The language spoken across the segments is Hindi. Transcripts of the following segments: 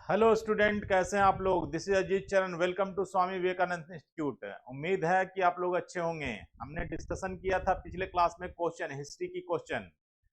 हेलो स्टूडेंट, कैसे हैं आप लोग। This is Ajit Charan. Welcome to Swami Vivekananda institute. उम्मीद है कि आप लोग अच्छे होंगे। हमने डिस्कशन किया था पिछले क्लास में क्वेश्चन हिस्ट्री की क्वेश्चन।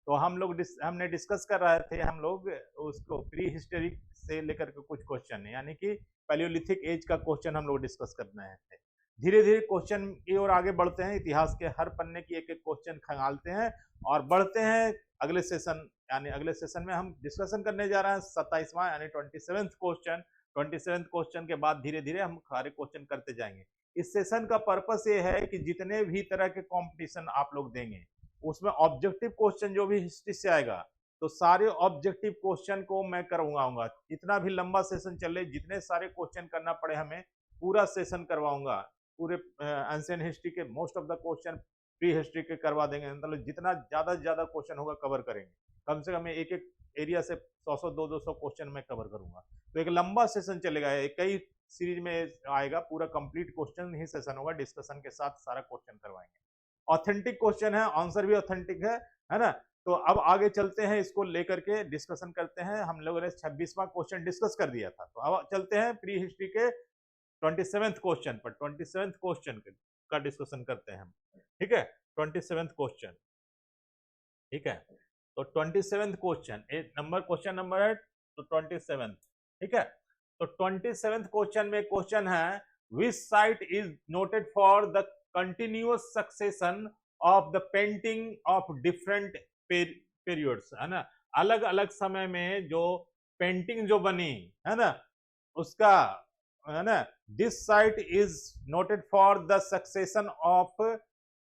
तो हमने डिस्कस कर रहे थे हम लोग उसको प्री हिस्टोरिक से लेकर के कुछ क्वेश्चन यानी कि पैलियोलिथिक एज का क्वेश्चन हम लोग डिस्कस कर रहे थे। धीरे धीरे क्वेश्चन की ओर आगे बढ़ते हैं। इतिहास के हर पन्ने की एक एक क्वेश्चन खंगालते हैं और बढ़ते हैं अगले सेशन। यानी अगले सेशन में हम डिस्कशन करने जा रहे हैं 27वां यानी 27th क्वेश्चन। 27th क्वेश्चन के बाद धीरे धीरे हम सारे क्वेश्चन करते जाएंगे। इस सेशन का पर्पस ये है कि जितने भी तरह के कंपटीशन आप लोग देंगे उसमें ऑब्जेक्टिव क्वेश्चन जो भी हिस्ट्री से आएगा तो सारे ऑब्जेक्टिव क्वेश्चन को मैं करवाऊंगा। जितना भी लंबा सेशन चले, जितने सारे क्वेश्चन करना पड़े हमें, पूरा सेशन करवाऊंगा। पूरे एंशिएंट हिस्ट्री के most of the question pre history के करवा देंगे। मतलब जितना ज्यादा से ज्यादा क्वेश्चन होगा कवर करेंगे। कम से कम एक एक एरिया से 100 200 क्वेश्चन मैं कवर करूंगा। तो एक लंबा सेशन चलेगा, कई सीरीज में आएगा। पूरा कंप्लीट क्वेश्चन ही सेशन होगा, डिस्कशन के साथ सारा क्वेश्चन करवाएंगे। ऑथेंटिक क्वेश्चन है, आंसर भी ऑथेंटिक है ना। तो अब आगे चलते हैं, इसको लेकर के डिस्कशन करते हैं। हम लोगों ने 26वां क्वेश्चन डिस्कस कर दिया था, तो अब चलते हैं प्री हिस्ट्री के 27th क्वेश्चन पर। 27th क्वेश्चन का डिस्कशन करते हैं हम। ठीक है, 27th क्वेश्चन। ठीक है, तो 27th question number question number है तो 27th। ठीक है, तो 27th क्वेश्चन में क्वेश्चन है विच site is noted for the continuous succession of the painting of different periods, है ना। अलग अलग समय में जो पेंटिंग जो बनी है ना उसका, है ना। This site is noted for the succession of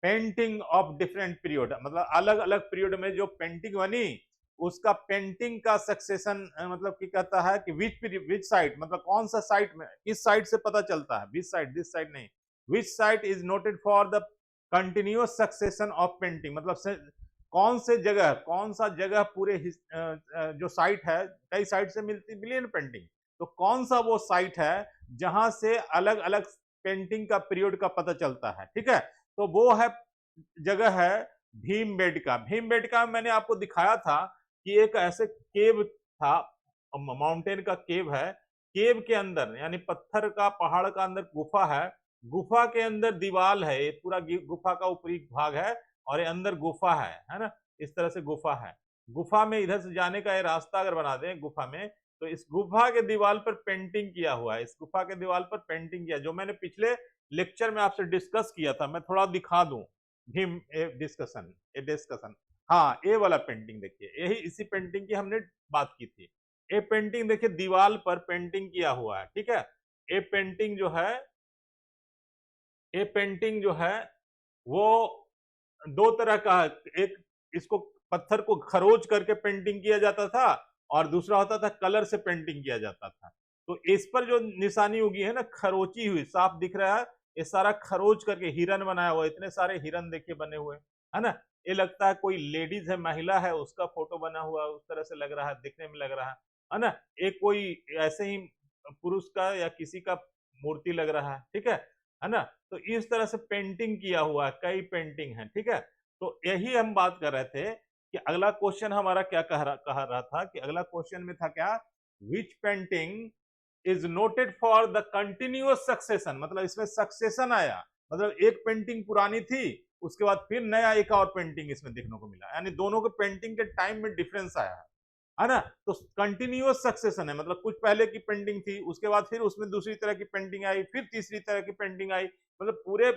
painting of different period, मतलब अलग अलग पीरियड में जो पेंटिंग बनी उसका पेंटिंग का सक्सेशन, मतलब कि कहता है कि विच साइट, मतलब कौन सा साइट में, किस साइट से पता चलता है। विच साइट, दिस साइट नहीं। विच site is noted for the continuous succession of painting, मतलब कौन से जगह, कौन सा जगह पूरे जो साइट है, कई साइट से मिली है पेंटिंग, तो कौन सा वो साइट है जहां से अलग अलग पेंटिंग का पीरियड का पता चलता है। ठीक है, तो वो है जगह है भीमबेटका। भीमबेटका मैंने आपको दिखाया था कि एक ऐसे केव था, माउंटेन का केव है। केव के अंदर यानी पत्थर का पहाड़ का अंदर गुफा है। गुफा के अंदर दीवाल है, ये पूरा गुफा का ऊपरी भाग है और ये अंदर गुफा है ना। इस तरह से गुफा है। गुफा में इधर से जाने का ये रास्ता अगर बना दें गुफा में, तो इस गुफा के दीवार पर पेंटिंग किया हुआ है। इस गुफा के दीवार पर पेंटिंग किया, जो मैंने पिछले लेक्चर में आपसे डिस्कस किया था। मैं थोड़ा दिखा दूं भीम डिस्कशन। हाँ, ये वाला पेंटिंग देखिए, यही इसी पेंटिंग की हमने बात की थी। ये पेंटिंग देखिए दीवार पर पेंटिंग किया हुआ है। ठीक है, ये पेंटिंग जो है, ये पेंटिंग जो है वो दो तरह का है। एक, इसको पत्थर को खरोच करके पेंटिंग किया जाता था और दूसरा होता था कलर से पेंटिंग किया जाता था। तो इस पर जो निशानी उगी है ना, खरोची हुई, साफ दिख रहा है। ये सारा खरोच करके हिरन बनाया हुआ, इतने सारे हिरन देखिए बने हुए, है ना। ये लगता है कोई लेडीज है, महिला है, उसका फोटो बना हुआ उस तरह से लग रहा है, दिखने में लग रहा है ना। एक कोई ऐसे ही पुरुष का या किसी का मूर्ति लग रहा है। ठीक है ना। तो इस तरह से पेंटिंग किया हुआ है, कई पेंटिंग है। ठीक है, तो यही हम बात कर रहे थे कि अगला क्वेश्चन हमारा क्या कह रहा था कि अगला क्वेश्चन में था क्या, which painting is noted for the continuous succession, मतलब इसमें सक्सेशन आया, मतलब एक पेंटिंग पुरानी थी उसके बाद फिर नया एक और पेंटिंग इसमें देखने को मिला, यानी दोनों के पेंटिंग के टाइम में डिफरेंस आया है ना। तो कंटिन्यूअस सक्सेशन है, मतलब कुछ पहले की पेंटिंग थी, उसके बाद फिर उसमें दूसरी तरह की पेंटिंग आई, फिर तीसरी तरह की पेंटिंग आई। मतलब पूरे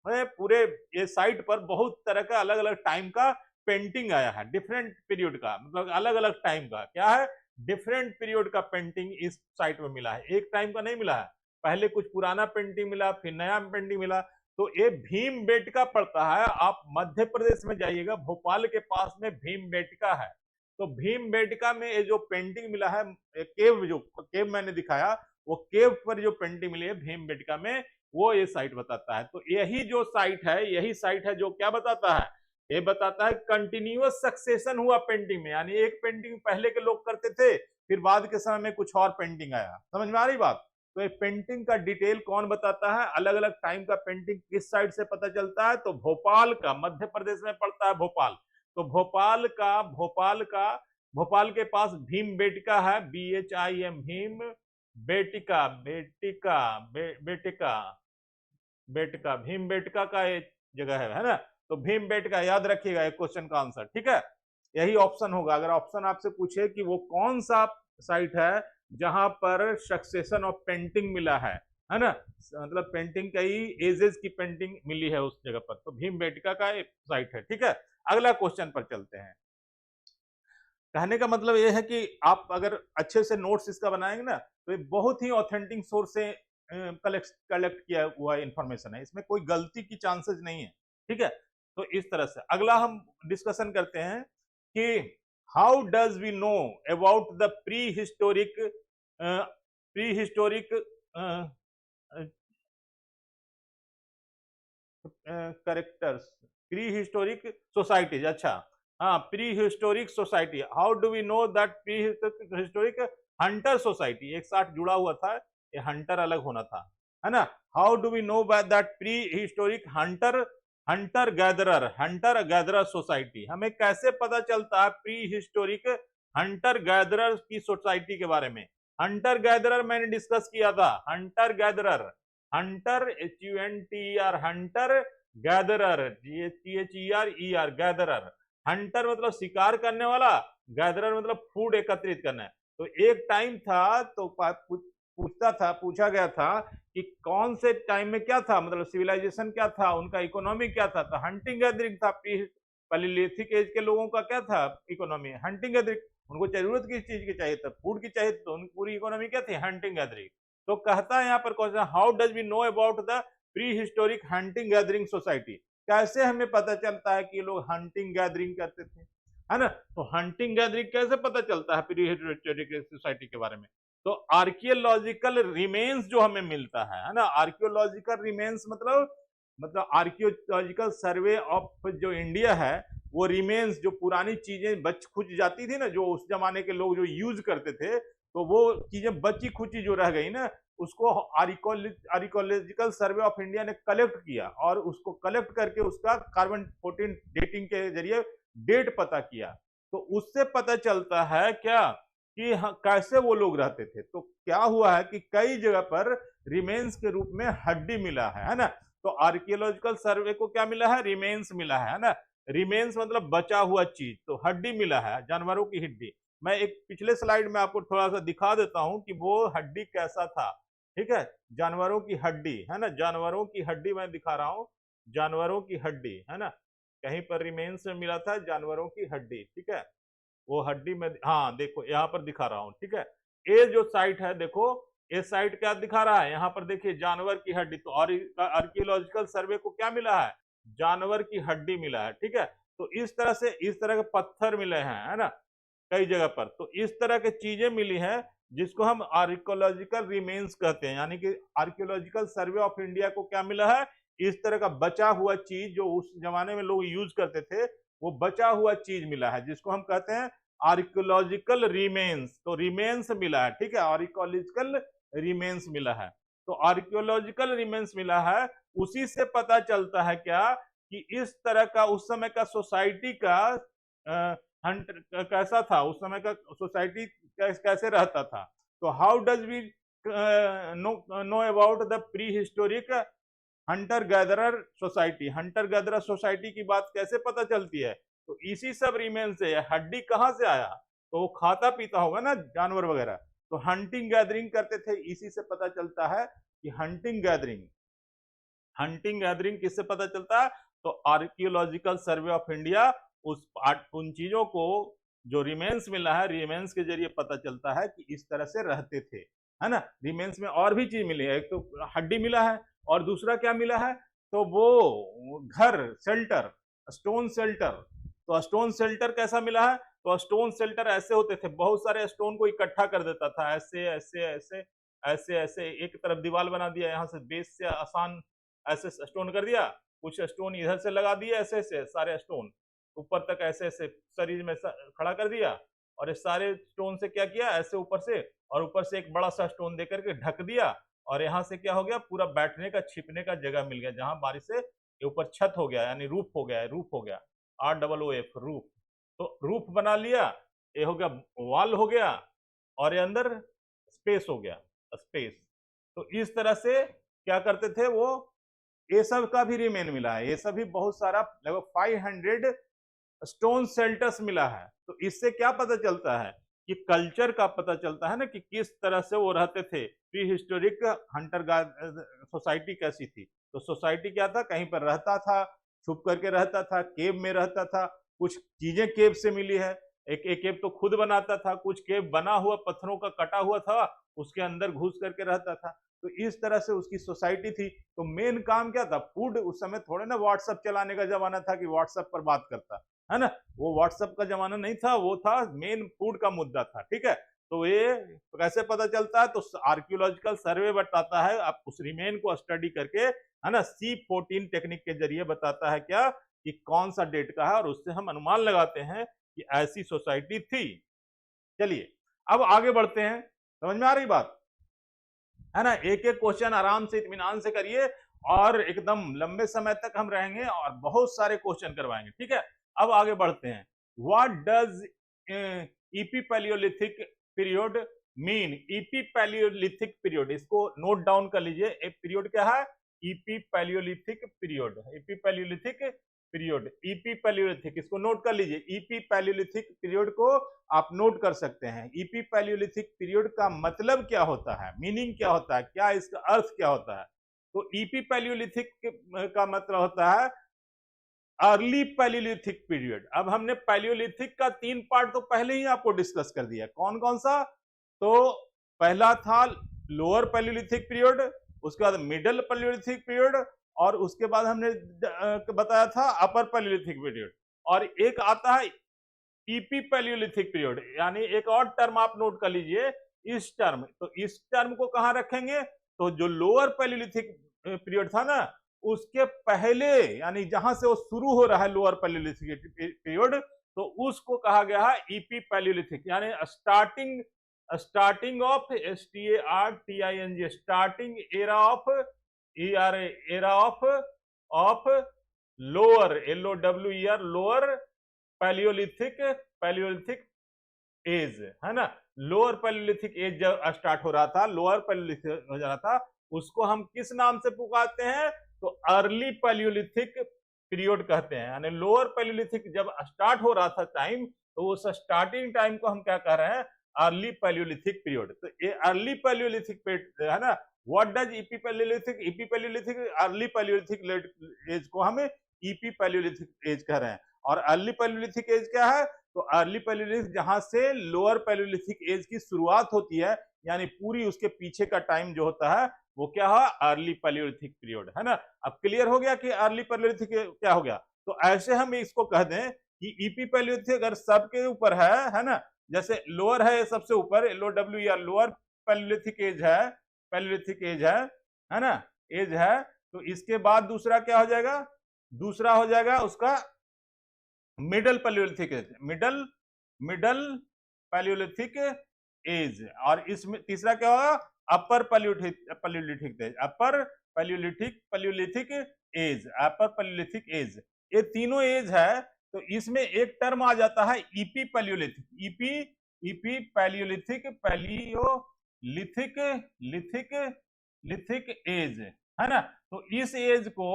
पूरे ये साइट पर बहुत तरह का अलग अलग टाइम का पेंटिंग आया है, डिफरेंट पीरियड का, मतलब अलग अलग टाइम का क्या है, डिफरेंट पीरियड का पेंटिंग इस साइट में मिला है, एक टाइम का नहीं मिला है। पहले कुछ पुराना पेंटिंग मिला, फिर नया पेंटिंग मिला। तो ये भीमबेटका पड़ता है, आप मध्य प्रदेश में जाइएगा, भोपाल के पास में भीमबेटका है। तो भीमबेटका में ये जो पेंटिंग मिला है, केव, जो केव मैंने दिखाया, वो केव पर जो पेंटिंग मिली है भीमबेटका में, वो ये साइट बताता है। तो यही जो साइट है, यही साइट है जो क्या बताता है, ये बताता है कंटिन्यूअस सक्सेशन हुआ पेंटिंग में, यानी एक पेंटिंग पहले के लोग करते थे, फिर बाद के समय में कुछ और पेंटिंग आया। समझ में आ रही बात। तो ये पेंटिंग का डिटेल कौन बताता है, अलग अलग टाइम का पेंटिंग किस साइड से पता चलता है, तो भोपाल का, मध्य प्रदेश में पड़ता है भोपाल। तो भोपाल का भोपाल के पास भीम बेटिका है, BHIM, भीम बेटिका, बेटिका, बेटिका, भीम बेटिका का एक जगह है ना। तो भीम बेटिका याद रखिएगा एक क्वेश्चन का आंसर, ठीक है। यही ऑप्शन होगा। अगर ऑप्शन आपसे पूछे कि वो कौन सा साइट है जहां पर सक्सेशन ऑफ पेंटिंग मिला है ना, मतलब पेंटिंग कई एजेस की पेंटिंग मिली है उस जगह पर, तो भीम बेटिका का एक साइट है, ठीक है। अगला क्वेश्चन पर चलते हैं। कहने का मतलब ये है कि आप अगर अच्छे से नोट्स इसका बनाएंगे ना, तो ये बहुत ही ऑथेंटिक सोर्स से कलेक्ट किया हुआ इंफॉर्मेशन है, इसमें कोई गलती की चांसेस नहीं है, ठीक है। तो इस तरह से अगला हम डिस्कशन करते हैं कि how does we know about the prehistoric characters, prehistoric societies. अच्छा, हाँ, prehistoric society, how do we know that prehistoric hunter society, एक साथ जुड़ा हुआ था, ये हंटर अलग होना था, है ना। How do we know that prehistoric hunter gatherer society, हमें कैसे पता चलता है प्री हिस्टोरिक हंटर गैदरर की सोसाइटी के बारे में। हंटर गैदरर मैंने डिस्कस किया था, hunter gatherer, hunter HUNTER, hunter gatherer GHER gatherer. Hunter मतलब शिकार करने वाला, गैदरर मतलब फूड एकत्रित करना है। तो एक टाइम था, तो पूछा गया था कि कौन से टाइम में क्या था, मतलब सिविलाइजेशन क्या था, उनका इकोनॉमी क्या था, तो हंटिंग गैदरिंग था। पैलियोलिथिक एज के लोगों का क्या था इकोनॉमी, हंटिंग गैदरिंग, उनको जरूरत किस चीज की चाहिए था, फूड की चाहिए, तो उनकी पूरी इकोनॉमी क्या थी, हंटिंग गैदरिंग। तो कहता है यहाँ पर question, how does we know about the prehistoric hunting gathering society, कैसे हमें पता चलता है कि ये लोग हंटिंग गैदरिंग करते थे, है ना। तो हंटिंग गैदरिंग कैसे पता चलता है प्री हिस्टोरिक सोसाइटी के बारे में, तो आर्कियोलॉजिकल रिमेन्स जो हमें मिलता है ना, आर्कियोलॉजिकल रिमेन्स मतलब आर्कियोलॉजिकल सर्वे ऑफ जो इंडिया है, वो रिमेन्स, जो पुरानी चीजें बच खुच जाती थी ना, जो उस जमाने के लोग जो यूज करते थे, तो वो चीजें बची खुची जो रह गई ना, उसको आर्कियोलॉजिकल सर्वे ऑफ इंडिया ने कलेक्ट किया, और उसको कलेक्ट करके उसका कार्बन 14 डेटिंग के जरिए डेट पता किया। तो उससे पता चलता है क्या कि कैसे वो लोग रहते थे। तो क्या हुआ है कि कई जगह पर रिमेन्स के रूप में हड्डी मिला है ना। तो आर्कियोलॉजिकल सर्वे को क्या मिला है, रिमेन्स मिला है ना। रिमेन्स मतलब बचा हुआ चीज, तो हड्डी मिला है, जानवरों की हड्डी। मैं एक पिछले स्लाइड में आपको थोड़ा सा दिखा देता हूं कि वो हड्डी कैसा था, ठीक है। जानवरों की हड्डी है ना, जानवरों की हड्डी मैं दिखा रहा हूं, जानवरों की हड्डी है ना, कहीं पर रिमेन्स में मिला था जानवरों की हड्डी, ठीक है। वो हड्डी में, हाँ देखो यहाँ पर दिखा रहा हूँ, ठीक है। ये जो साइट है देखो, ये साइट क्या दिखा रहा है, यहाँ पर देखिए जानवर की हड्डी। तो आर्कियोलॉजिकल सर्वे को क्या मिला है, जानवर की हड्डी मिला है, ठीक है। तो इस तरह से, इस तरह के पत्थर मिले हैं, है ना, कई जगह पर। तो इस तरह के चीजें मिली हैं जिसको हम आर्कियोलॉजिकल रिमेन्स कहते हैं, यानी कि आर्कियोलॉजिकल सर्वे ऑफ इंडिया को क्या मिला है, इस तरह का बचा हुआ चीज जो उस जमाने में लोग यूज करते थे, वो बचा हुआ चीज मिला है, जिसको हम कहते हैं आर्कियोलॉजिकल रिमेन्स। तो रिमेन्स मिला है, ठीक है, आर्कियोलॉजिकल रिमेन्स मिला है। तो आर्कियोलॉजिकल रिमेन्स मिला है, उसी से पता चलता है क्या कि इस तरह का उस समय का सोसाइटी का हंट कैसा था, उस समय का सोसाइटी कैसे रहता था। तो how does we know about the prehistoric hunter gatherer society, hunter gatherer society की बात कैसे पता चलती है, तो इसी सब रिमेन से। हड्डी कहां से आया, तो वो खाता पीता होगा ना जानवर वगैरह, तो हंटिंग गैदरिंग करते थे, इसी से पता चलता है कि हंटिंग गैदरिंग, हंटिंग गैदरिंग किससे पता चलता है, तो आर्कियोलॉजिकल सर्वे ऑफ इंडिया उन चीजों को जो रिमेन्स मिला है, रिमेन्स के जरिए पता चलता है कि इस तरह से रहते थे, है ना। रिमेन्स में और भी चीज मिली है, एक तो हड्डी मिला है, और दूसरा क्या मिला है, तो वो घर, शेल्टर, स्टोन शेल्टर। तो स्टोन शेल्टर कैसा मिला है, तो स्टोन शेल्टर ऐसे होते थे, बहुत सारे स्टोन को इकट्ठा कर देता था, ऐसे ऐसे ऐसे ऐसे ऐसे, एक तरफ दीवार बना दिया, यहाँ से बेस से आसान ऐसे स्टोन कर दिया, कुछ स्टोन इधर से लगा दिए, ऐसे ऐसे सारे स्टोन ऊपर तक ऐसे ऐसे शरीर में खड़ा कर दिया, और ये सारे स्टोन से क्या किया, ऐसे ऊपर से, और ऊपर से एक बड़ा सा स्टोन देकर के ढक दिया, और यहाँ से क्या हो गया, पूरा बैठने का छिपने का जगह मिल गया, जहां बारिश से ये ऊपर छत हो गया, यानी रूफ हो गया, रूफ हो गया, ROOF रूफ। तो रूफ बना लिया, ये हो गया वॉल हो गया, और ये अंदर स्पेस हो गया, स्पेस। तो इस तरह से क्या करते थे वो, ये सब का भी रिमेन मिला है, ये सभी बहुत सारा लगभग 500 स्टोन शेल्टर्स मिला है। तो इससे क्या पता चलता है कि कल्चर का पता चलता है ना, कि किस तरह से वो रहते थे। प्री हिस्टोरिक हंटर सोसाइटी कैसी थी, तो सोसाइटी क्या था, कहीं पर रहता था, छुप करके रहता था, केव में रहता था, कुछ चीजें केव से मिली है, एक केव तो खुद बनाता था, कुछ केव बना हुआ पत्थरों का कटा हुआ था, उसके अंदर घुस करके रहता था। तो इस तरह से उसकी सोसाइटी थी। तो मेन काम क्या था, फूड। उस समय थोड़े ना व्हाट्सएप चलाने का जमाना था कि व्हाट्सएप पर बात करता है ना, वो व्हाट्सएप का जमाना नहीं था, वो था मेन फूड का मुद्दा था, ठीक है। तो ये कैसे पता चलता है, तो आर्कियोलॉजिकल सर्वे बताता है, आप उस रिमेन को स्टडी करके, है ना, C14 टेक्निक के जरिए बताता है क्या, कि कौन सा डेट का है, और उससे हम अनुमान लगाते हैं कि ऐसी सोसाइटी थी। चलिए अब आगे बढ़ते हैं, समझ में आ रही बात है ना। एक एक क्वेश्चन आराम से इत्मीनान से करिए, और एकदम लंबे समय तक हम रहेंगे और बहुत सारे क्वेश्चन करवाएंगे, ठीक है। अब आगे बढ़ते हैं। What does EP Palaeolithic period mean, EP Palaeolithic period, इसको नोट डाउन कर लीजिए। एक पीरियड क्या है, EP Palaeolithic period, EP Palaeolithic period, EP Palaeolithic, इसको नोट कर लीजिए। ईपी पैलियोलिथिक पीरियड को आप नोट कर सकते हैं। ईपी पैलियोलिथिक पीरियड का मतलब क्या होता है, मीनिंग क्या होता है, क्या इसका अर्थ क्या होता है। तो ईपी पैलियोलिथिक का मतलब होता है अर्ली पैलियोलिथिक पीरियड। अब हमने पैलियोलिथिक का 3 पार्ट तो पहले ही आपको डिस्कस कर दिया, कौन कौन सा, तो पहला था लोअर पैलियोलिथिक पीरियड, उसके बाद मिडिल पैलियोलिथिक पीरियड, और उसके बाद हमने बताया था अपर पैलियोलिथिक पीरियड, और एक आता है ईपी पैलियोलिथिक पीरियड। यानी एक और टर्म आप नोट कर लीजिए, इस टर्म, तो इस टर्म को कहां रखेंगे, तो जो लोअर पैलियोलिथिक पीरियड था ना, उसके पहले, यानी जहां से वो शुरू हो रहा है लोअर पैलियोलिथिक पीरियड, तो उसको कहा गया है ईपी पैलियोलिथिक, यानी starting of STARTING, starting era of era of lower LOWER lower palaeolithic age, है ना। लोअर पैलियोलिथिक एज जब स्टार्ट हो रहा था, लोअर पैलियोलिथिक हो जा रहा था, उसको हम किस नाम से पुकारते हैं, तो अर्ली पैलियोलिथिक पीरियड कहते हैं। यानी लोअर पैलियोलिथिक जब स्टार्ट हो रहा था टाइम, तो उस स्टार्टिंग टाइम को हम क्या कह रहे हैं, अर्ली पैलियोलिथिक पीरियड। तो ये अर्ली पैलियोलिथिक पीरियड है ना। What does EP palaeolithic early palaeolithic age को हम ईपी पैलियोलिथिक एज कह रहे हैं। और अर्ली पैलियोलिथिक एज क्या है, तो अर्ली पैलियोलिथिक जहां से लोअर पैलियोलिथिक एज की शुरुआत होती है, यानी पूरी उसके पीछे का टाइम जो होता है वो क्या है, अर्ली पैलियोलिथिक पीरियड, है ना। अब क्लियर हो गया कि अर्ली पैलियोलिथिक क्या हो गया। तो ऐसे हम इसको कह दें कि ईपी पैलियोलिथिक अगर सबके ऊपर है ना, जैसे लोअर है सबसे ऊपर LOWER लोअर पैलियोलिथिक एज है, पैलियोलिथिक एज है ना, एज है। तो इसके बाद दूसरा क्या हो जाएगा, दूसरा हो जाएगा उसका middle palaeolithic age, middle palaeolithic age. और इसमें तीसरा क्या होगा, upper palaeolithic age, upper palaeolithic age, upper palaeolithic age. ये तीनों एज है। तो इसमें एक टर्म आ जाता है EP palaeolithic, EP palaeolithic lithic age, है ना। तो इस एज को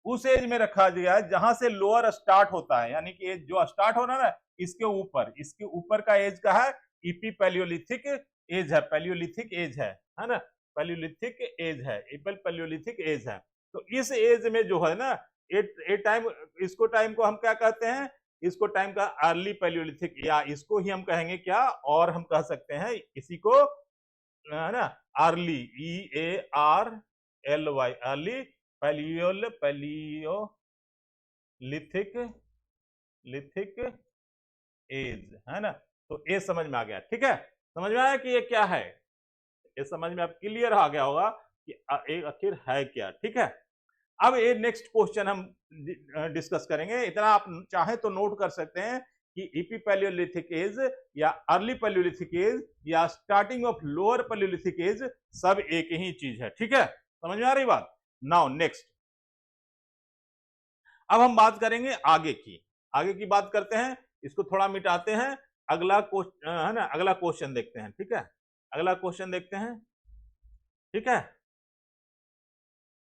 उस एज में रखा गया जहां से लोअर स्टार्ट होता है, यानी कि जो स्टार्ट हो रहा है ना, इसके ऊपर का एज का है ईपी पैलियोलिथिक एज है, पैलियोलिथिक एज है ना, पैलियोलिथिक एज है, एपल पैलियोलिथिक एज है। तो इस एज में जो है ना, ए टाइम, इसको टाइम को हम क्या कहते हैं, इसको टाइम का अर्ली पैलियोलिथिक, या इसको ही हम कहेंगे क्या, और हम कह सकते हैं इसी को, है ना, early, EARLY, early palaeolithic age, है ना। तो ये समझ में आ गया, ठीक है, समझ में आया कि ये क्या है, ये समझ में आप क्लियर आ गया होगा कि एक आखिर है क्या, ठीक है। अब ये नेक्स्ट क्वेश्चन हम डिस्कस करेंगे। इतना आप चाहे तो नोट कर सकते हैं कि ईपी पैलियोलिथिक एज या अर्ली पैलियोलिथिक एज या starting of lower palaeolithic age सब एक ही चीज है, ठीक है, समझ में आ रही बात। नाउ नेक्स्ट, अब हम बात करेंगे आगे की बात करते हैं, इसको थोड़ा मिटाते हैं, अगला क्वेश्चन है ना, अगला क्वेश्चन देखते हैं, ठीक है, अगला क्वेश्चन देखते हैं, ठीक है,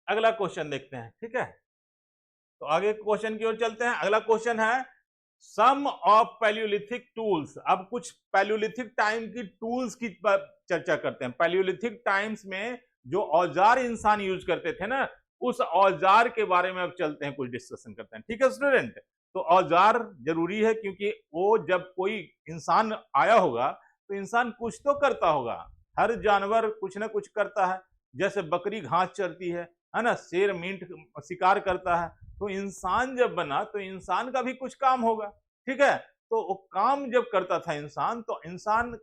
अगला क्वेश्चन देखते हैं, ठीक है। तो आगे क्वेश्चन की ओर चलते हैं। अगला क्वेश्चन है सम ऑफ पैलियोलिथिक टूल्स। अब कुछ पैलियोलिथिक टाइम की टूल्स की चर्चा करते हैं। पैलियोलिथिक टाइम्स में जो औजार इंसान यूज करते थे ना, उस औजार के बारे में अब चलते हैं, कुछ डिस्कशन करते हैं, ठीक है स्टूडेंट। तो औजार जरूरी है क्योंकि वो जब कोई इंसान आया होगा तो इंसान कुछ तो करता होगा। हर जानवर कुछ ना कुछ करता है, जैसे बकरी घास चरती है ना, शेर मीट शिकार करता है। तो इंसान जब बना तो इंसान का भी कुछ काम होगा, ठीक है। तो वो काम जब करता था इंसान, तो इंसान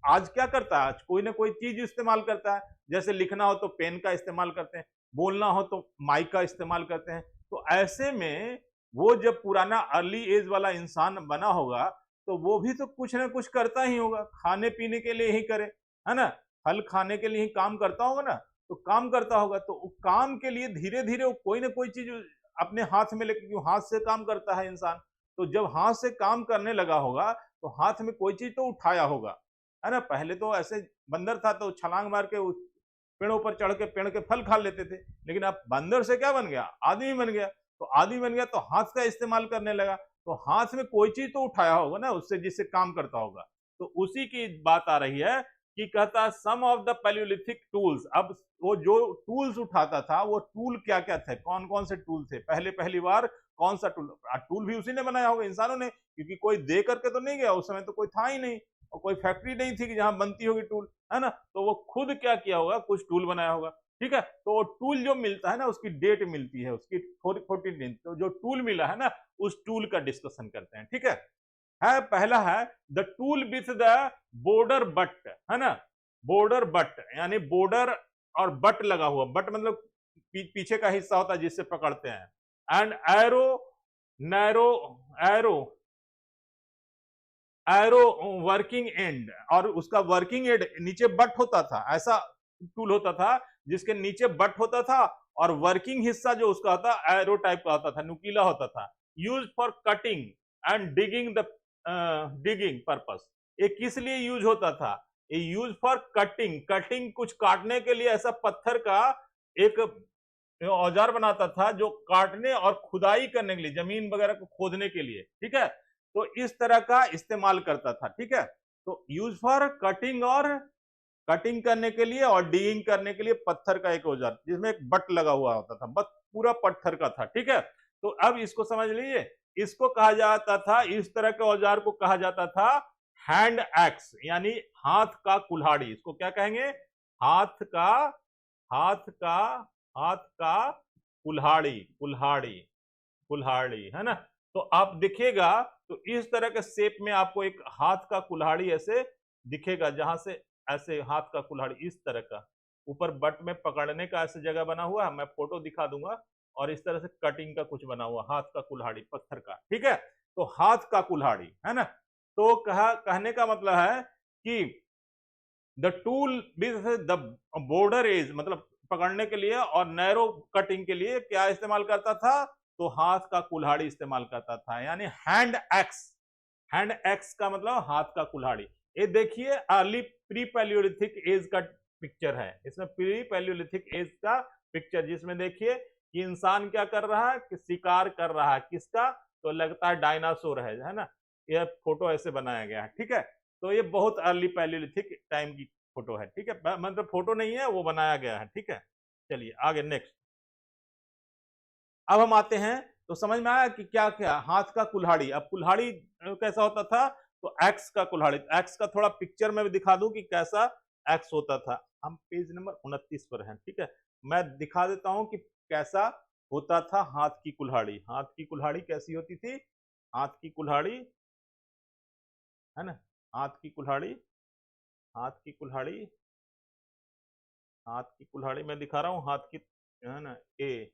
आज क्या करता है, आज कोई ना कोई चीज इस्तेमाल करता है। जैसे लिखना हो तो पेन का इस्तेमाल करते हैं, बोलना हो तो माइक का इस्तेमाल करते हैं। तो ऐसे में वो जब पुराना अर्ली एज वाला इंसान बना होगा तो वो भी तो कुछ ना कुछ करता ही होगा, खाने पीने के लिए ही करे, है ना, फल खाने के लिए ही काम करता होगा ना। तो काम करता होगा तो काम के लिए धीरे धीरे वो कोई ना कोई चीज अपने हाथ में लेके, क्यों हाथ से काम करता है इंसान, तो जब हाथ से काम करने लगा होगा तो हाथ में कोई चीज तो उठाया होगा, है ना। पहले तो ऐसे बंदर था तो छलांग मार के पेड़ों पर चढ़ के पेड़ के फल खा लेते थे, लेकिन अब बंदर से क्या बन गया, आदमी बन गया। तो आदमी बन गया तो हाथ का इस्तेमाल करने लगा, तो हाथ में कोई चीज तो उठाया होगा ना उससे, जिससे काम करता होगा। तो उसी की बात आ रही है कि कहता है सम ऑफ द पैलियोलिथिक टूल्स। अब वो जो टूल्स उठाता था वो टूल क्या क्या थे, कौन कौन से टूल थे, पहली बार कौन सा टूल, टूल भी उसी ने बनाया होगा, इंसानों ने, क्योंकि कोई दे करके तो नहीं गया, उस समय तो कोई था ही नहीं और कोई फैक्ट्री नहीं थी कि जहां बनती होगी टूल, है ना। तो वो खुद क्या किया होगा, कुछ टूल बनाया होगा, ठीक है। तो वो टूल जो मिलता है ना, उसकी डेट मिलती है, उसकी 14 दिन, तो जो टूल मिला है ना, उस टूल का डिस्कशन करते हैं, ठीक है। पहला है the tool with the border but, है ना, बॉर्डर बट यानी बॉर्डर और बट लगा हुआ, बट मतलब पीछे का हिस्सा होता है जिससे पकड़ते हैं, and arrow, narrow, arrow, arrow working and, और उसका वर्किंग एंड नीचे बट होता था, ऐसा टूल होता था जिसके नीचे बट होता था और वर्किंग हिस्सा जो उसका होता एरो टाइप का होता था, नुकीला होता था। Use for cutting and digging the digging purpose. ये किस लिए यूज होता था, ये यूज फॉर कटिंग, कटिंग कुछ काटने के लिए ऐसा पत्थर का एक औजार बनाता था जो काटने और खुदाई करने के लिए, जमीन वगैरह को खोदने के लिए, ठीक है। तो इस तरह का इस्तेमाल करता था, ठीक है। तो यूज फॉर कटिंग, और कटिंग करने के लिए और डिगिंग करने के लिए पत्थर का एक औजार जिसमें एक बट लगा हुआ होता था, बट पूरा पत्थर का था, ठीक है। तो अब इसको समझ लीजिए, इसको कहा जाता था, इस तरह के औजार को कहा जाता था हैंड एक्स, यानी हाथ का कुल्हाड़ी। इसको क्या कहेंगे, हाथ का, हाथ का, हाथ का कुल्हाड़ी, कुल्हाड़ी, कुल्हाड़ी, है ना। तो आप दिखेगा तो इस तरह के शेप में आपको एक हाथ का कुल्हाड़ी ऐसे दिखेगा, जहां से ऐसे हाथ का कुल्हाड़ी इस तरह का, ऊपर बट में पकड़ने का ऐसे जगह बना हुआ है, मैं फोटो दिखा दूंगा, और इस तरह से कटिंग का कुछ बना हुआ, हाथ का कुल्हाड़ी पत्थर का, ठीक है। तो हाथ का कुल्हाड़ी, है ना। तो कहने का मतलब है कि the tool with the border edge, मतलब पकड़ने के लिए, और नैरो कटिंग के लिए क्या इस्तेमाल करता था, तो हाथ का कुल्हाड़ी इस्तेमाल करता था, यानी हैंड एक्स। हैंड एक्स का मतलब हाथ का कुल्हाड़ी। ये देखिए अर्ली प्री पैलियोलिथिक एज का पिक्चर है, इसमें प्री पैलियोलिथिक एज का पिक्चर, जिसमें देखिए कि इंसान क्या कर रहा है, कि शिकार कर रहा है, किसका, तो लगता है डायनासोर है ना। यह फोटो ऐसे बनाया गया है, ठीक है। तो ये बहुत अर्ली पैलियोलिथिक टाइम की फोटो है, ठीक है, मतलब फोटो नहीं है, वो बनाया गया है, ठीक है। चलिए आगे नेक्स्ट। अब हम आते हैं, तो समझ में आया कि क्या क्या, हाथ का कुल्हाड़ी। अब कुल्हाड़ी कैसा होता था, तो एक्स का कुल्हाड़ी, एक्स का थोड़ा पिक्चर में भी दिखा दूं कि कैसा एक्स होता था। हम पेज नंबर 29 पर हैं, ठीक है, मैं दिखा देता हूं कि कैसा होता था हाथ की कुल्हाड़ी। हाथ की कुल्हाड़ी कैसी होती थी, हाथ की कुल्हाड़ी, है ना, हाथ की कुल्हाड़ी, हाथ की कुल्हाड़ी, हाथ की कुल्हाड़ी मैं दिखा रहा हूँ, हाथ की, है ना, ए,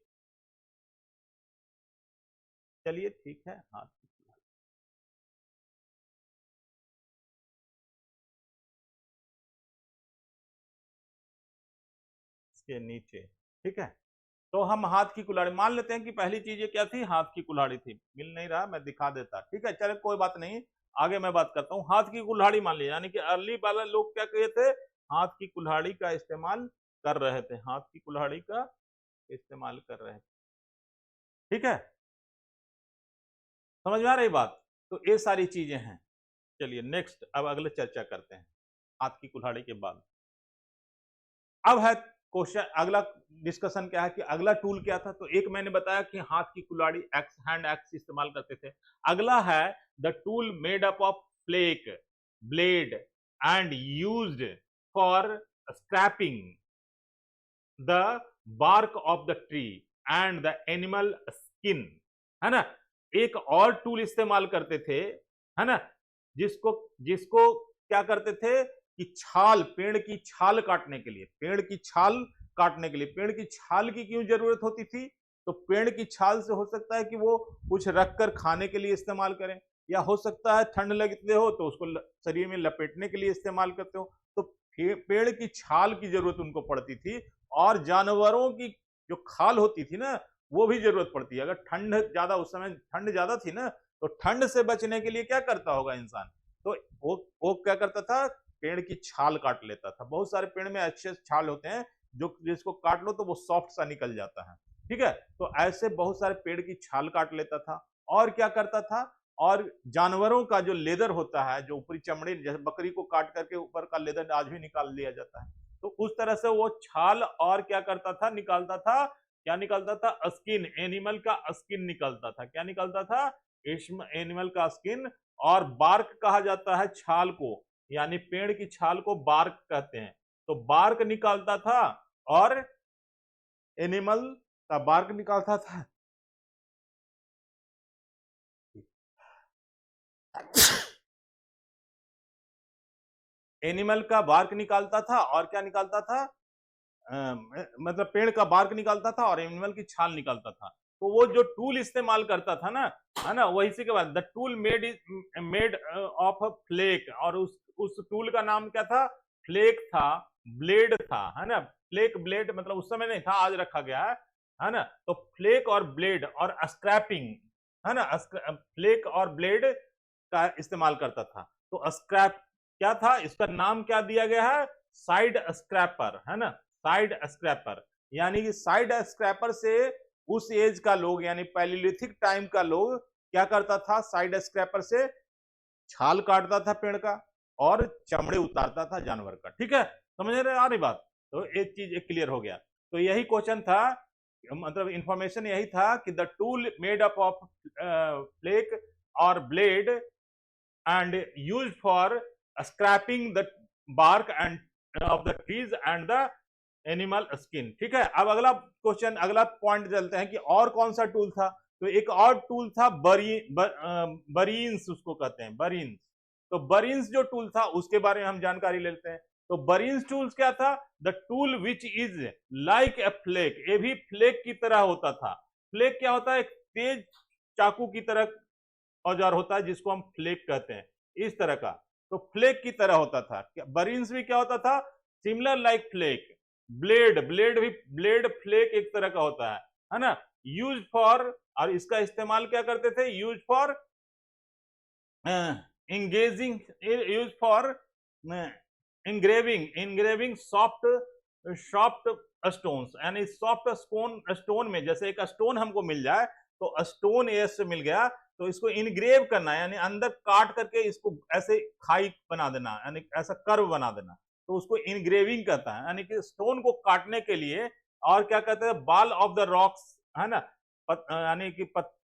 चलिए ठीक है, हाथ की कुल्हाड़ी इसके नीचे, ठीक है। तो हम हाथ की कुल्हाड़ी मान लेते हैं कि पहली चीज ये क्या थी, हाथ की कुल्हाड़ी थी। मिल नहीं रहा, मैं दिखा देता, ठीक है, चले कोई बात नहीं। आगे मैं बात करता हूँ। हाथ की कुल्हाड़ी मान लीजिए, यानी कि अर्ली वाला लोग क्या कहे थे, हाथ की कुल्हाड़ी का इस्तेमाल कर रहे थे, हाथ की कुल्हाड़ी का इस्तेमाल कर रहे थे। ठीक है, समझ में आ रही बात? तो ये सारी चीजें हैं। चलिए नेक्स्ट, अब अगले चर्चा करते हैं हाथ की कुल्हाड़ी के बाद। अब है क्वेश्चन, अगला डिस्कशन क्या है कि अगला टूल क्या था। तो एक मैंने बताया कि हाथ की कुल्हाड़ी एक्स, हैंड एक्स इस्तेमाल करते थे। अगला है the tool made up of flake, blade and used for scraping the bark of the tree and the animal skin, है ना। एक और टूल इस्तेमाल करते थे, है ना, जिसको जिसको क्या करते थे कि छाल, पेड़ की छाल काटने के लिए, पेड़ की छाल काटने के लिए, पेड़ की छाल की क्यों जरूरत होती थी? तो पेड़ की छाल से हो सकता है कि वो कुछ रखकर खाने के लिए इस्तेमाल करें, या हो सकता है ठंड लगते हो तो उसको शरीर में लपेटने के लिए इस्तेमाल करते हो। तो पेड़ की छाल की जरूरत उनको पड़ती थी, और जानवरों की जो खाल होती थी ना, वो भी जरूरत पड़ती है। अगर ठंड ज्यादा, उस समय ठंड ज्यादा थी ना, तो ठंड से बचने के लिए क्या करता होगा इंसान? तो वो क्या करता था, पेड़ की छाल काट लेता था। बहुत सारे पेड़ में अच्छे छाल होते हैं जो जिसको काट लो तो वो सॉफ्ट सा निकल जाता है। ठीक है, तो ऐसे बहुत सारे पेड़ की छाल काट लेता था। और क्या करता था, और जानवरों का जो लेदर होता है, जो ऊपरी चमड़े, जैसे बकरी को काट करके ऊपर का लेदर आज भी निकाल लिया जाता है, तो उस तरह से वो छाल और क्या करता था, निकालता था। क्या निकालता था? स्किन, एनिमल का स्किन निकलता था। क्या निकलता था? एनिमल का स्किन। और बार्क कहा जाता है छाल को, यानी पेड़ की छाल को बार्क कहते हैं। तो बार्क निकालता था, और एनिमल का बार्क निकालता था। एनिमल का बार्क निकालता था, और क्या निकालता था, मतलब पेड़ का बार्क निकालता था और एनिमल की छाल निकालता था। तो वो जो टूल इस्तेमाल करता था ना, है ना, वही से के बाद the tool made of flake, और उस टूल का नाम क्या था? फ्लेक था, ब्लेड था, है ना। फ्लेक ब्लेड मतलब उस समय नहीं था, आज रखा गया है ना। तो फ्लेक और ब्लेड और स्क्रैपिंग, है ना, फ्लेक और ब्लेड का इस्तेमाल करता था। तो स्क्रैप क्या था, इसका नाम क्या दिया गया है? साइड स्क्रैपर, है ना, साइड स्क्रैपर। यानी कि साइड स्क्रैपर से उस एज का लोग, यानी पैलियोलिथिक टाइम का लोग क्या करता था, साइड स्क्रैपर से छाल काटता था पेड़ का, और चमड़े उतारता था जानवर का। ठीक है, समझ रहे आ रही बात? तो एक चीज एक क्लियर हो गया। तो यही क्वेश्चन था, मतलब इंफॉर्मेशन यही था कि the tool made up of flake और blade and used for scraping the bark and of the trees and the animal skin. ठीक है, अब अगला क्वेश्चन, अगला पॉइंट चलते हैं कि और कौन सा टूल था। तो एक और टूल था बरीन्स, उसको कहते हैं बरीन्स। तो बरीन्स जो टूल था उसके बारे में हम जानकारी लेते हैं। तो बरीन्स टूल्स क्या था? The tool which is like a flake, ये भी फ्लेक की तरह होता था। फ्लेक क्या होता है? एक तेज चाकू की तरह औजार होता है, जिसको हम फ्लेक कहते हैं, इस तरह का। तो फ्लेक की तरह होता था। बरीन्स भी क्या होता था? Similar like flake. Blade, blade भी, ब्लेड फ्लेक एक तरह का होता है ना। यूज फॉर, और इसका इस्तेमाल क्या करते थे? Use for engaging, use for engraving, engraving soft, soft stones, यानी सॉफ्ट स्टोन में, जैसे एक स्टोन हमको मिल जाए, तो स्टोन ऐसे मिल गया, तो इसको इनग्रेव करना है, यानी अंदर काट करके इसको ऐसे खाई बना देना, यानी ऐसा कर्व बना देना, तो उसको इनग्रेविंग कहता है। यानी कि स्टोन को काटने के लिए, और क्या कहते हैं, बाल ऑफ द रॉक्स, है ना, यानी कि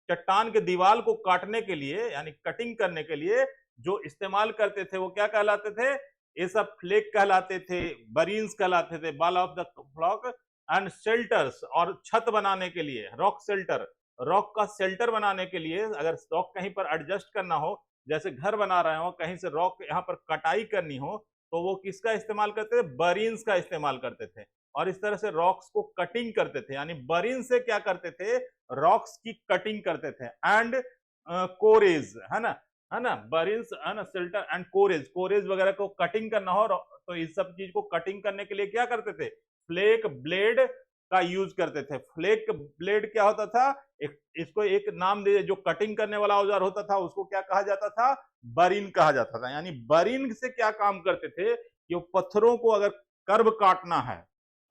चट्टान के दीवार को काटने के लिए, यानी कटिंग करने के लिए जो इस्तेमाल करते थे, वो क्या कहलाते थे? ये सब फ्लेक कहलाते थे, बरीन्स कहलाते थे, ball of the flock and shelters, और छत बनाने के लिए रॉक शेल्टर, रॉक का शेल्टर बनाने के लिए, अगर रॉक कहीं पर एडजस्ट करना हो, जैसे घर बना रहे हो, कहीं से रॉक यहाँ पर कटाई करनी हो, तो वो किसका इस्तेमाल करते थे? बरीन्स का इस्तेमाल करते थे। और इस तरह से रॉक्स को कटिंग करते थे, यानी बरीन से क्या करते थे? रॉक्स की कटिंग करते थे। एंड कोरेज, है ना, है ना, बरीन्स, है ना, शेल्टर एंड कोरेज, कोरेज वगैरह को कटिंग करना हो, तो इस सब चीज को कटिंग करने के लिए क्या करते थे? फ्लेक, ब्लेड का यूज करते थे। फ्लेक ब्लेड क्या होता था, इसको एक नाम दे, जो कटिंग करने वाला औजार होता था उसको क्या कहा जाता था, बरीन कहा जाता था। यानी बरीन से क्या काम करते थे कि वो पत्थरों को अगर कर्व काटना है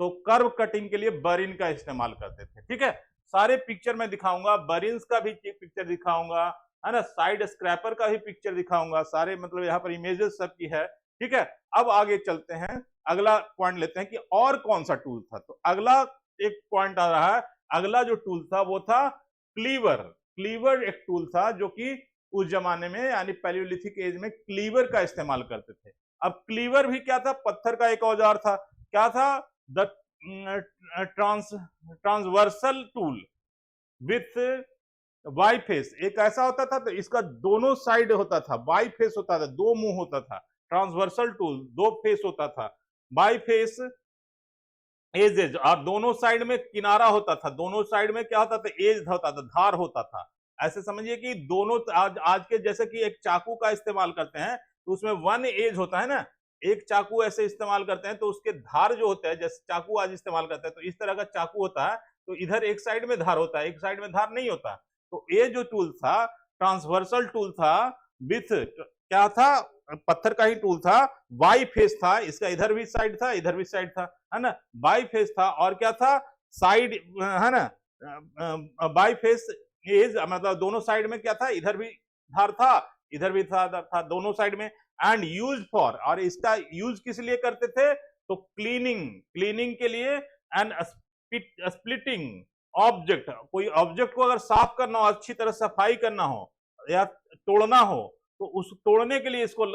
तो कर्व कटिंग के लिए बरीन का इस्तेमाल करते थे। ठीक है, सारे पिक्चर में दिखाऊंगा, बरीन्स का भी पिक्चर दिखाऊंगा, है ना, साइड स्क्रैपर का भी पिक्चर दिखाऊंगा, सारे मतलब यहाँ पर इमेजेस सबकी है। ठीक है, अब आगे चलते हैं, अगला पॉइंट लेते हैं कि और कौन सा टूल था। तो अगला एक पॉइंट आ रहा है, अगला जो टूल था वो था क्लीवर। क्लीवर एक टूल था जो कि उस जमाने में यानी पैलियोलिथिक एज में क्लीवर का इस्तेमाल करते थे। अब क्लीवर भी क्या था, पत्थर का एक औजार था। क्या था, the transversal tool with Y face. एक ऐसा होता था तो इसका दोनों साइड होता था, वाई फेस होता था, दो मुंह होता था। ट्रांसवर्सल टूल दो फेस होता था, बाई फेस एजेज, और दोनों साइड में किनारा होता था, दोनों साइड में क्या होता था, एज होता था, धार होता था। ऐसे समझिए कि दोनों आज के जैसे कि एक चाकू का इस्तेमाल करते हैं तो उसमें वन एज होता है ना, एक चाकू ऐसे इस्तेमाल करते हैं तो उसके धार जो होते हैं, जैसे चाकू आज इस्तेमाल करते हैं तो इस तरह का चाकू होता है, तो इधर एक साइड में धार होता है, एक साइड में धार नहीं होता। तो ये जो टूल था ट्रांसवर्सल टूल था, विथ क्या था, पत्थर का ही टूल था, वाई फेस था, इसका इधर भी साइड था, इधर भी साइड था, है ना, बाई फेस था, और क्या था, साइड, है ना, बाई फेस एज, मतलब दोनों साइड में क्या था, इधर भी धार था, इधर भी था दोनों साइड में। एंड यूज फॉर, और इसका यूज किस लिए करते थे, तो क्लीनिंग के लिए, एंड स्प्लिटिंग ऑब्जेक्ट, कोई ऑब्जेक्ट को अगर साफ करना हो, अच्छी तरह सफाई करना हो या तोड़ना हो तो उस तोड़ने के लिए इसको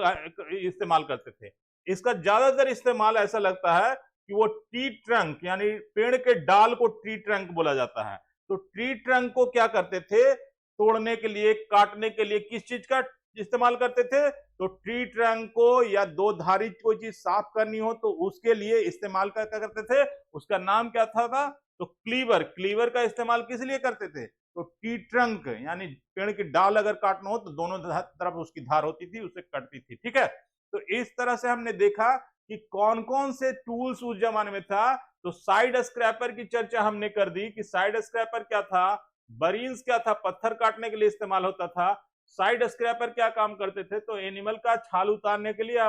इस्तेमाल करते थे। इसका ज्यादातर इस्तेमाल ऐसा लगता है कि वो ट्री ट्रंक, यानी पेड़ के डाल को ट्री ट्रंक बोला जाता है। तो ट्री ट्रंक को क्या करते थे, तोड़ने के लिए, काटने के लिए किस चीज का इस्तेमाल करते थे, तो ट्री ट्रंक को या दो धारी कोई चीज साफ करनी हो तो उसके लिए इस्तेमाल क्या करते थे, उसका नाम क्या था, तो क्लीवर। क्लीवर का इस्तेमाल किस लिए करते थे, तो ट्री ट्रंक यानी पेड़ की डाल अगर काटना हो तो दोनों तरफ उसकी धार होती थी, उसे कटती थी। ठीक है, तो इस तरह से हमने देखा कि कौन कौन से टूल्स उस जमाने में था। तो साइड स्क्रैपर की चर्चा हमने कर दी कि साइड स्क्रैपर क्या था, बरीन्स क्या था, पत्थर काटने के लिए इस्तेमाल होता था। साइड स्क्रैपर क्या काम करते थे, तो एनिमल का छाल उतारने के लिए,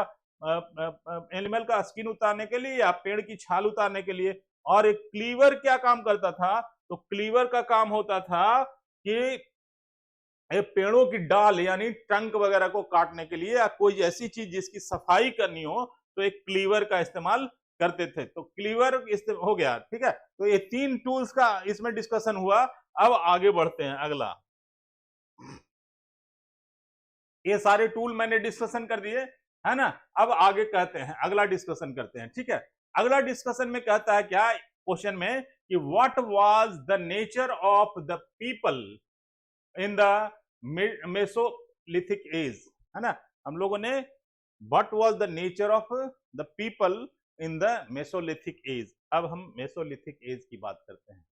एनिमल का स्किन उतारने के लिए या पेड़ की छाल उतारने के लिए। और एक क्लीवर क्या काम करता था, तो क्लीवर का काम होता था कि पेड़ों की डाल यानी ट्रंक वगैरह को काटने के लिए या कोई ऐसी चीज जिसकी सफाई करनी हो तो एक क्लीवर का इस्तेमाल करते थे। तो क्लीवर हो गया। ठीक है, तो ये तीन टूल्स का इसमें डिस्कशन हुआ। अब आगे बढ़ते हैं, अगला, ये सारे टूल मैंने डिस्कशन कर दिए, है ना। अब आगे कहते हैं, अगला डिस्कशन करते हैं। ठीक है, अगला डिस्कशन में कहता है क्या क्वेश्चन में कि what was the nature of the people in the mesolithic as, है ना। हम लोगों ने what was the nature of the people in the mesolithic age. अब हम मेसोलिथिक एज की बात करते हैं,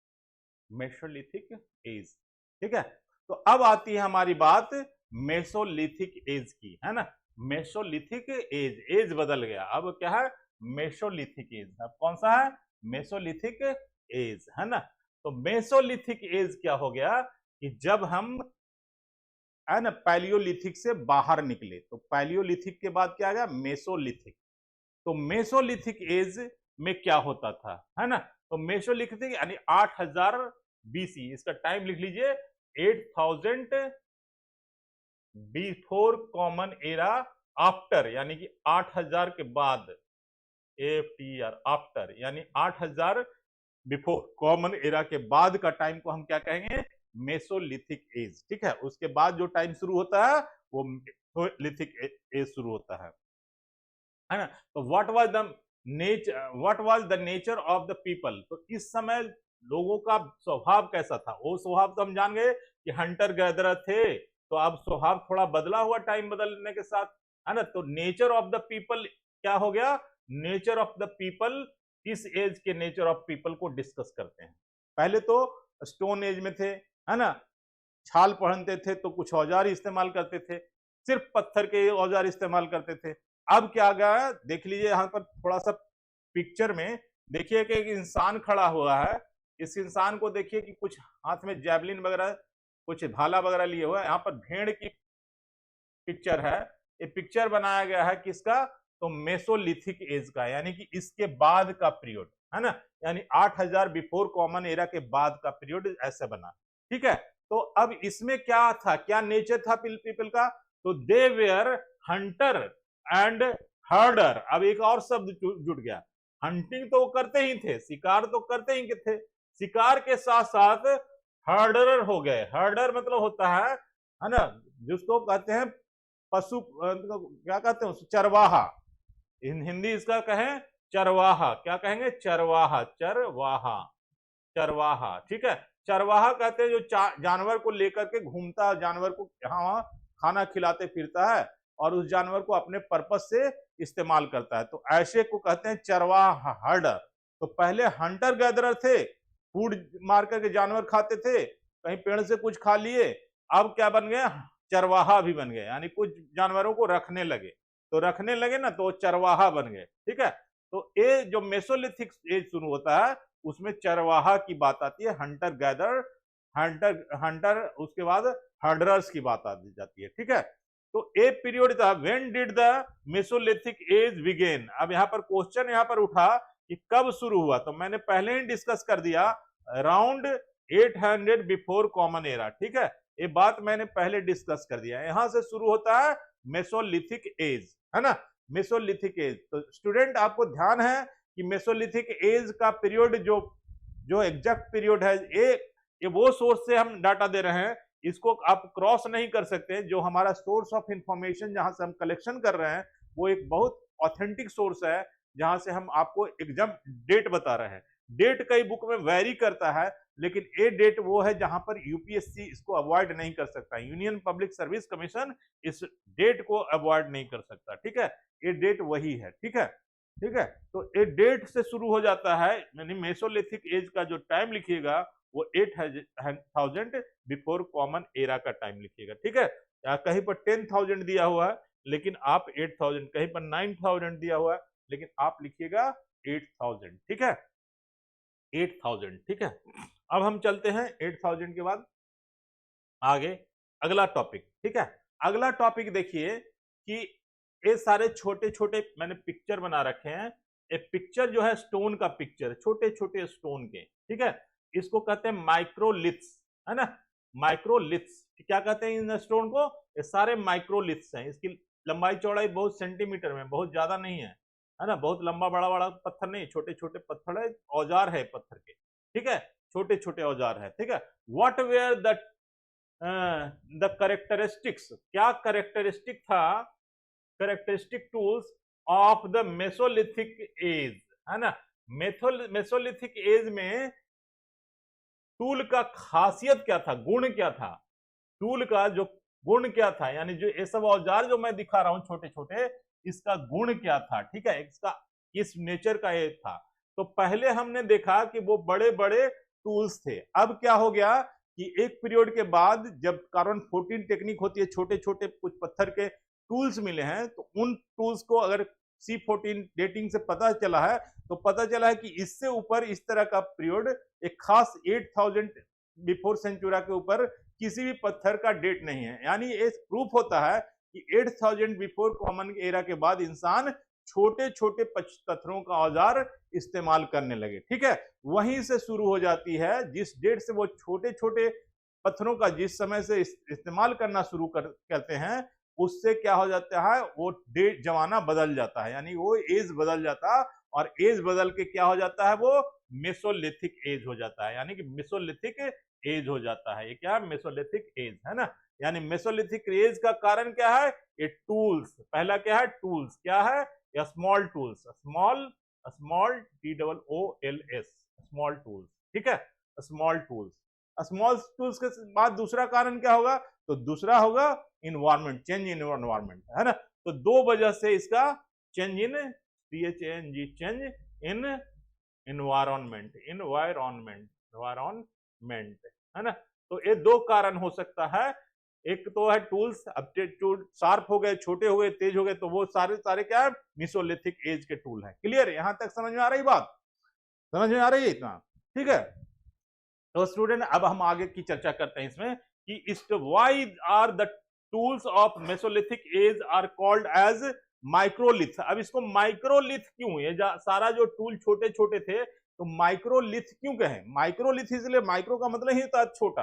मेसोलिथिक एज। ठीक है, तो अब आती है हमारी बात मेसोलिथिक एज की, है ना। मेसोलिथिक एज, एज बदल गया, अब क्या है, मेसोलिथिक एज। अब कौन सा है, मेसोलिथिक एज, है ना। तो मेसोलिथिक एज क्या हो गया कि जब हम, है ना, पैलियोलिथिक से बाहर निकले, तो पैलियोलिथिक के बाद क्या आ गया, मेसोलिथिक। तो मेसोलिथिक एज में क्या होता था, है ना। तो मेसोलिथिक यानी 8000 बीसी, इसका टाइम लिख लीजिए, 8000 बिफोर कॉमन एरा आफ्टर, यानी कि 8000 के बाद, एफ्टीआर आफ्टर, यानी 8000 बिफोर कॉमन एरा के बाद का टाइम को हम क्या कहेंगे, मेसोलिथिक एज। ठीक है, उसके बाद जो टाइम शुरू होता है वो मेसोलिथिक एज शुरू होता है ना। तो what was the nature of the people, तो इस समय लोगों का स्वभाव कैसा था। वो स्वभाव तो हम जान गए कि हंटर गैदरर थे, तो अब स्वभाव थोड़ा बदला हुआ टाइम बदलने के साथ, है ना। तो नेचर ऑफ द पीपल क्या हो गया, नेचर ऑफ द पीपल, इस एज के नेचर ऑफ पीपल को डिस्कस करते हैं। पहले तो स्टोन एज में थे, है ना, छाल पहनते थे तो कुछ औजार इस्तेमाल करते थे, सिर्फ पत्थर के औजार इस्तेमाल करते थे। अब क्या गया, देख लीजिए यहां पर थोड़ा सा पिक्चर में देखिए कि एक इंसान खड़ा हुआ है, इस इंसान को देखिए कि कुछ हाथ में जैवलिन वगैरह, कुछ भाला वगैरह लिए हुआ है। यहाँ पर भेड़ की पिक्चर है, ये पिक्चर बनाया गया है किसका, तो मेसोलिथिक एज का, यानी कि इसके बाद का पीरियड है ना, यानी 8000 बिफोर कॉमन एरा के बाद का पीरियड ऐसे बना। ठीक है, तो अब इसमें क्या था, क्या नेचर था पीपल का, तो दे वेयर हंटर एंड हर्डर। अब एक और शब्द जुड़ गया, हंटिंग तो वो करते ही थे, शिकार तो करते ही थे, शिकार के साथ साथ हर्डर हो गए। हर्डर मतलब होता है ना, जिसको कहते हैं पशु, क्या कहते हैं, चरवाहा। हिंदी इसका कहें चरवाहा, क्या कहेंगे, चरवाहा, चरवाहा, चरवाहा। ठीक है, चरवाहा कहते हैं जो जानवर को लेकर के घूमता है, जानवर को यहाँ वहां खाना खिलाते फिरता है और उस जानवर को अपने पर्पस से इस्तेमाल करता है, तो ऐसे को कहते हैं चरवाहा, हर्डर। तो पहले हंटर गैदरर थे, फूड मार करके जानवर खाते थे, कहीं पेड़ से कुछ खा लिए, अब क्या बन गए, चरवाहा भी बन गए, यानी कुछ जानवरों को रखने लगे, तो रखने लगे ना तो चरवाहा बन गए। ठीक है, तो ये जो मेसोलिथिक एज शुरू होता है उसमें चरवाहा की बात आती है, हंटर गैदर, हंटर उसके बाद हर्डरर्स की बात आ जाती है। ठीक है, तो ए पीरियड था, when did the mesolithic age begin. अब यहाँ पर क्वेश्चन यहाँ पर उठा कि कब शुरू हुआ, तो मैंने पहले ही डिस्कस कर दिया, अराउंड 800 बिफोर कॉमन एरा। ठीक है, ये बात मैंने पहले डिस्कस कर दिया, यहां से शुरू होता है मेसोलिथिक एज, है ना, मेसोलिथिक एज। तो स्टूडेंट आपको ध्यान है कि मेसोलिथिक एज का पीरियड जो जो एग्जैक्ट पीरियड है, ये वो सोर्स से हम डाटा दे रहे हैं, इसको आप क्रॉस नहीं कर सकते। जो हमारा सोर्स ऑफ इंफॉर्मेशन जहां से हम कलेक्शन कर रहे हैं वो एक बहुत ऑथेंटिक सोर्स है, जहां से हम आपको एग्जाम डेट बता रहे हैं। डेट कई बुक में वेरी करता है, लेकिन ये डेट वो है जहां पर यूपीएससी इसको अवॉइड नहीं कर सकता, यूनियन पब्लिक सर्विस कमीशन इस डेट को अवॉइड नहीं कर सकता। ठीक है, ये डेट वही है। ठीक है, ठीक है, तो ये डेट से शुरू हो जाता है, यानी मेसोलिथिक एज का जो टाइम लिखिएगा वो 8000 बिफोर कॉमन एरा का टाइम लिखिएगा। ठीक है, या कहीं पर 10,000 दिया हुआ है लेकिन आप 8000, कहीं पर 9000 दिया हुआ है लेकिन आप लिखिएगा 8000। ठीक है, 8000। ठीक है, अब हम चलते हैं 8000 के बाद आगे अगला टॉपिक। ठीक है, अगला टॉपिक देखिए कि ये सारे छोटे छोटे मैंने पिक्चर बना रखे हैं, ये पिक्चर जो है स्टोन का पिक्चर, छोटे छोटे स्टोन के। ठीक है, इसको कहते हैं माइक्रोलिथ्स, है ना, माइक्रोलिथ्स। क्या कहते हैं इन स्टोन को, ये सारे माइक्रोलिथ्स हैं। इसकी लंबाई चौड़ाई बहुत सेंटीमीटर में, बहुत ज्यादा नहीं है ना, बहुत लंबा बड़ा बड़ा पत्थर नहीं, छोटे छोटे पत्थर है, औजार है पत्थर के। ठीक है, छोटे छोटे औजार है। ठीक है, व्हाट वेयर द करेक्टरिस्टिक्स, क्या करेक्टरिस्टिक था, characteristic tools of the mesolithic as, है ना। मेसोलिथिक एज में टूल का खासियत क्या था, गुण क्या था, टूल का जो गुण क्या था, यानी जो ये सब औजार जो मैं दिखा रहा हूं छोटे छोटे, इसका गुण क्या था। ठीक है, इसका किस नेचर का ये था। तो पहले हमने देखा कि वो बड़े बड़े टूल्स थे। अब क्या हो गया कि एक पीरियड के बाद जब कार्बन 14 टेक्निक होती है, छोटे छोटे कुछ पत्थर के टूल्स मिले हैं, तो उन टूल्स को अगर C14 डेटिंग से पता चला है, तो पता चला है कि इससे ऊपर इस तरह का पीरियड एक खास 8000 बिफोर सेंचुरा के ऊपर किसी भी पत्थर का डेट नहीं है। यानी ये प्रूफ होता है कि 8000 बिफोर कॉमन एरा के बाद इंसान छोटे छोटे पत्थरों का औजार इस्तेमाल करने लगे। ठीक है, वहीं से शुरू हो जाती है, जिस डेट से वो छोटे छोटे पत्थरों का जिस समय से इस्तेमाल करना शुरू करते हैं, उससे क्या हो जाता है, वो डेट जमाना बदल जाता है, यानी वो एज बदल जाता है, और एज बदल के क्या हो जाता है, वो मेसोलिथिक एज हो जाता है, यानी कि मेसोलिथिक एज हो जाता है। ये क्या है, मेसोलिथिक एज, है ना। यानी मेसोलिथिक एज का कारण क्या है, ये टूल्स। पहला क्या है, टूल्स, क्या है, या small tools, small small TOOLS, small tools. ठीक है, स्मॉल टूल्स। स्मॉल टूल्स के बाद दूसरा कारण क्या होगा, तो दूसरा होगा इन्वायरमेंट, चेंज इन इन्वायरमेंट, है ना। तो दो वजह से इसका change in, CHANG, change in environment, environment, है ना। तो ये दो कारण हो सकता है, एक तो है टूल्स, अब टूल शार्प हो गए, छोटे हो गए, तेज हो गए, तो वो सारे सारे क्या है, मेसोलिथिक एज के टूल है। क्लियर है, यहां तक समझ में आ रही बात। समझ में आ रही है इतना? ठीक है, तो स्टूडेंट अब हम आगे की चर्चा करते हैं इसमें कि इस why are the tools of mesolithic age are called as microlith. अब इसको माइक्रोलिथ क्यों, ये सारा जो टूल छोटे छोटे थे तो माइक्रोलिथ क्यों कहें? माइक्रोलिथ इसलिए, माइक्रो का मतलब ही होता है छोटा,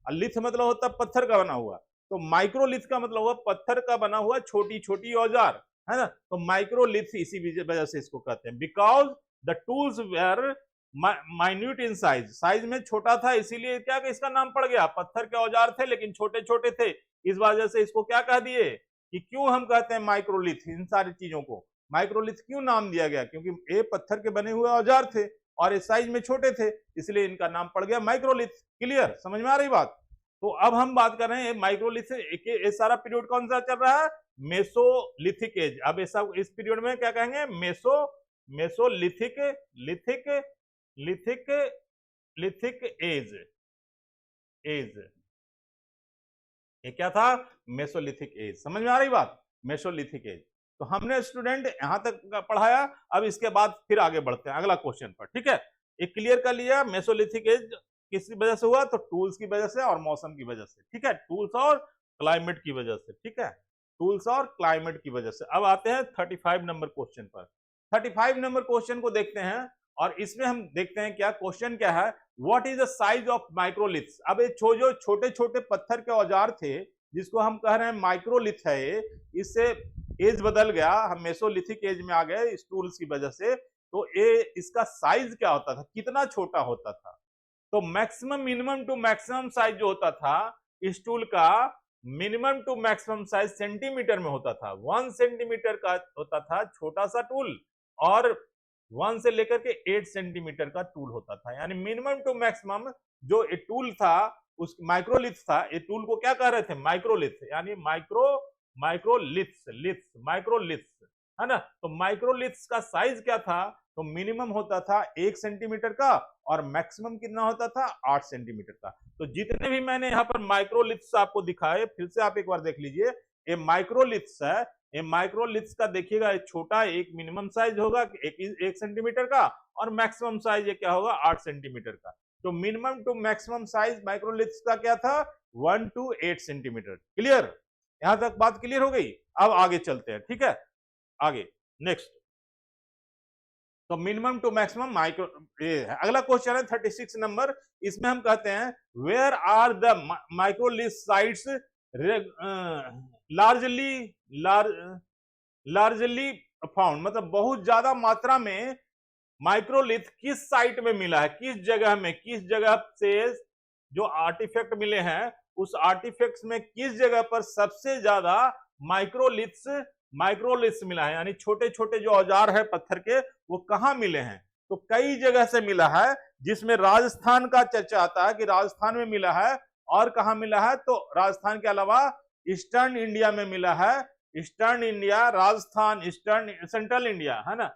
और लिथ मतलब होता है पत्थर का बना हुआ, तो माइक्रोलिथ का मतलब हुआ पत्थर का बना हुआ छोटी छोटी औजार, है ना? तो माइक्रोलिथ इसी वजह से इसको कहते हैं, because the tools were minute in size, size में छोटा था इसीलिए क्या कि इसका नाम पड़ गया, पत्थर के औजार थे लेकिन छोटे छोटे थे, इस वजह से इसको क्या कह दिए कि क्यों हम कहते हैं माइक्रोलिथ। इन सारी चीजों को माइक्रोलिथ क्यों नाम दिया गया? क्योंकि ये पत्थर के बने हुए औजार थे और इस साइज में छोटे थे, इसलिए इनका नाम पड़ गया माइक्रोलिथ। क्लियर, समझ में आ रही बात? तो अब हम बात कर रहे हैं माइक्रोलिथ, ये सारा पीरियड कौन सा चल रहा है? Mesolithic age. अब इस पीरियड में क्या कहेंगे? Mesolithic lithic lithic lithic age. ये क्या था? Mesolithic age. समझ में आ रही बात? Mesolithic age. तो हमने स्टूडेंट यहां तक पढ़ाया, अब इसके बाद फिर आगे बढ़ते हैं अगला क्वेश्चन पर। ठीक है, ये क्लियर कर लिया मेसोलिथिक एज किस वजह से हुआ? तो टूल्स की वजह से और मौसम की वजह से। ठीक है, टूल्स और क्लाइमेट की वजह से। ठीक है, टूल्स और क्लाइमेट की वजह से। अब आते हैं 35 नंबर क्वेश्चन पर। 35 नंबर क्वेश्चन को देखते हैं और इसमें हम देखते हैं क्या क्वेश्चन क्या है, what is the size of microliths. अब ये जो छोटे छोटे पत्थर के औजार थे जिसको हम कह रहे हैं माइक्रोलिथ है, ये इससे एज बदल गया, हम मेसोलिथिक एज में आ गए इस टूल्स की वजह से। तो ये इसका साइज क्या होता था, कितना छोटा होता था? तो maximum minimum to maximum size जो होता था इस टूल का, minimum to maximum size centimetre में होता था। 1 सेंटीमीटर का होता था छोटा सा टूल, और 1 से लेकर के 8 सेंटीमीटर का टूल होता था। यानी मिनिमम टू मैक्सिमम जो ये टूल था, उस माइक्रोलिथ था, ये टूल को क्या कह रहे थे? माइक्रोलिथ, यानी माइक्रोलिथ्स, है ना? तो माइक्रोलिथ्स का साइज क्या था? तो मिनिमम होता था 1 सेंटीमीटर का और मैक्सिमम कितना होता था? 8 सेंटीमीटर का। तो जितने भी मैंने यहाँ पर माइक्रोलिथ्स आपको दिखाए, फिर से आप एक बार देख लीजिए, ये माइक्रोलिथ्स है। ये माइक्रोलिथ्स का देखिएगा, छोटा एक मिनिमम साइज होगा 1 सेंटीमीटर का, और मैक्सिमम साइज ये क्या होगा? 8 सेंटीमीटर का। तो minimum to maximum size microliths का क्या था? 1 to 8 सेंटीमीटर। क्लियर, यहां तक बात क्लियर हो गई? अब आगे चलते हैं। ठीक है, आगे नेक्स्ट, तो मिनिमम टू मैक्सिमम माइक्रो, ये है अगला क्वेश्चन है 36 नंबर। इसमें हम कहते हैं where are the microlith sites largely found, मतलब बहुत ज्यादा मात्रा में माइक्रोलिथ किस साइट में मिला है, किस जगह में, किस जगह से जो आर्टिफैक्ट मिले हैं उस आर्टिफैक्ट्स में किस जगह पर सबसे ज्यादा माइक्रोलिथ्स मिला है, यानी छोटे छोटे जो औजार है पत्थर के वो कहां मिले हैं? तो कई जगह से मिला है, जिसमें राजस्थान का चर्चा आता है कि राजस्थान में मिला है। और कहां मिला है? तो राजस्थान के अलावा ईस्टर्न इंडिया में मिला है। Eastern India, Rajasthan, eastern, central India, है ना?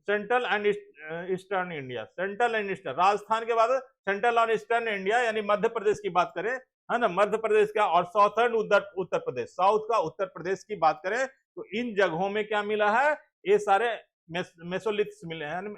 Central and eastern India, central and eastern, Rajasthan के बाद सेंट्रल और ईस्टर्न इंडिया, यानी मध्य प्रदेश की बात करें, है ना? मध्य प्रदेश का, और साउथर्न उत्तर प्रदेश, साउथ का उत्तर प्रदेश की बात करें, तो इन जगहों में क्या मिला है? ये सारे मेसोलिथ्स मिले हैं,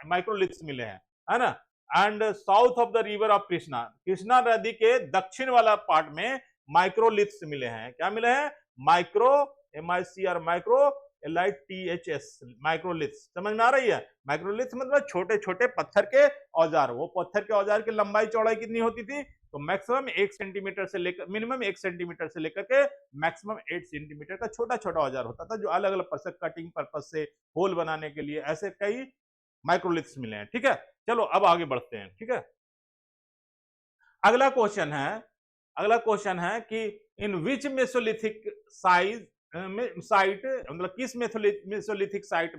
माइक्रोलिथ्स मिले हैं, है ना? And south of the river of Krishna, Krishna नदी के दक्षिण वाला पार्ट में माइक्रोलिथ्स मिले हैं। क्या मिले हैं? Micro, MICR, micro, LITHS, microliths. समझ में आ रही है? माइक्रोलिथ्स मतलब छोटे छोटे पत्थर के औजार। वो पत्थर के औजार की लंबाई चौड़ाई कितनी होती थी? तो मैक्सिमम 1 सेंटीमीटर से लेकर, मिनिमम 1 सेंटीमीटर से लेकर के मैक्सिमम 8 सेंटीमीटर का छोटा छोटा औजार होता था, जो अलग अलग पर्पस, कटिंग पर्पस से, होल बनाने के लिए, ऐसे कई माइक्रोलिथ्स मिले हैं। ठीक है, चलो अब आगे बढ़ते हैं। ठीक है, अगला क्वेश्चन है कि इन विच मेसोलिथिक साइट, मतलब किस मेसोलिथिक साइट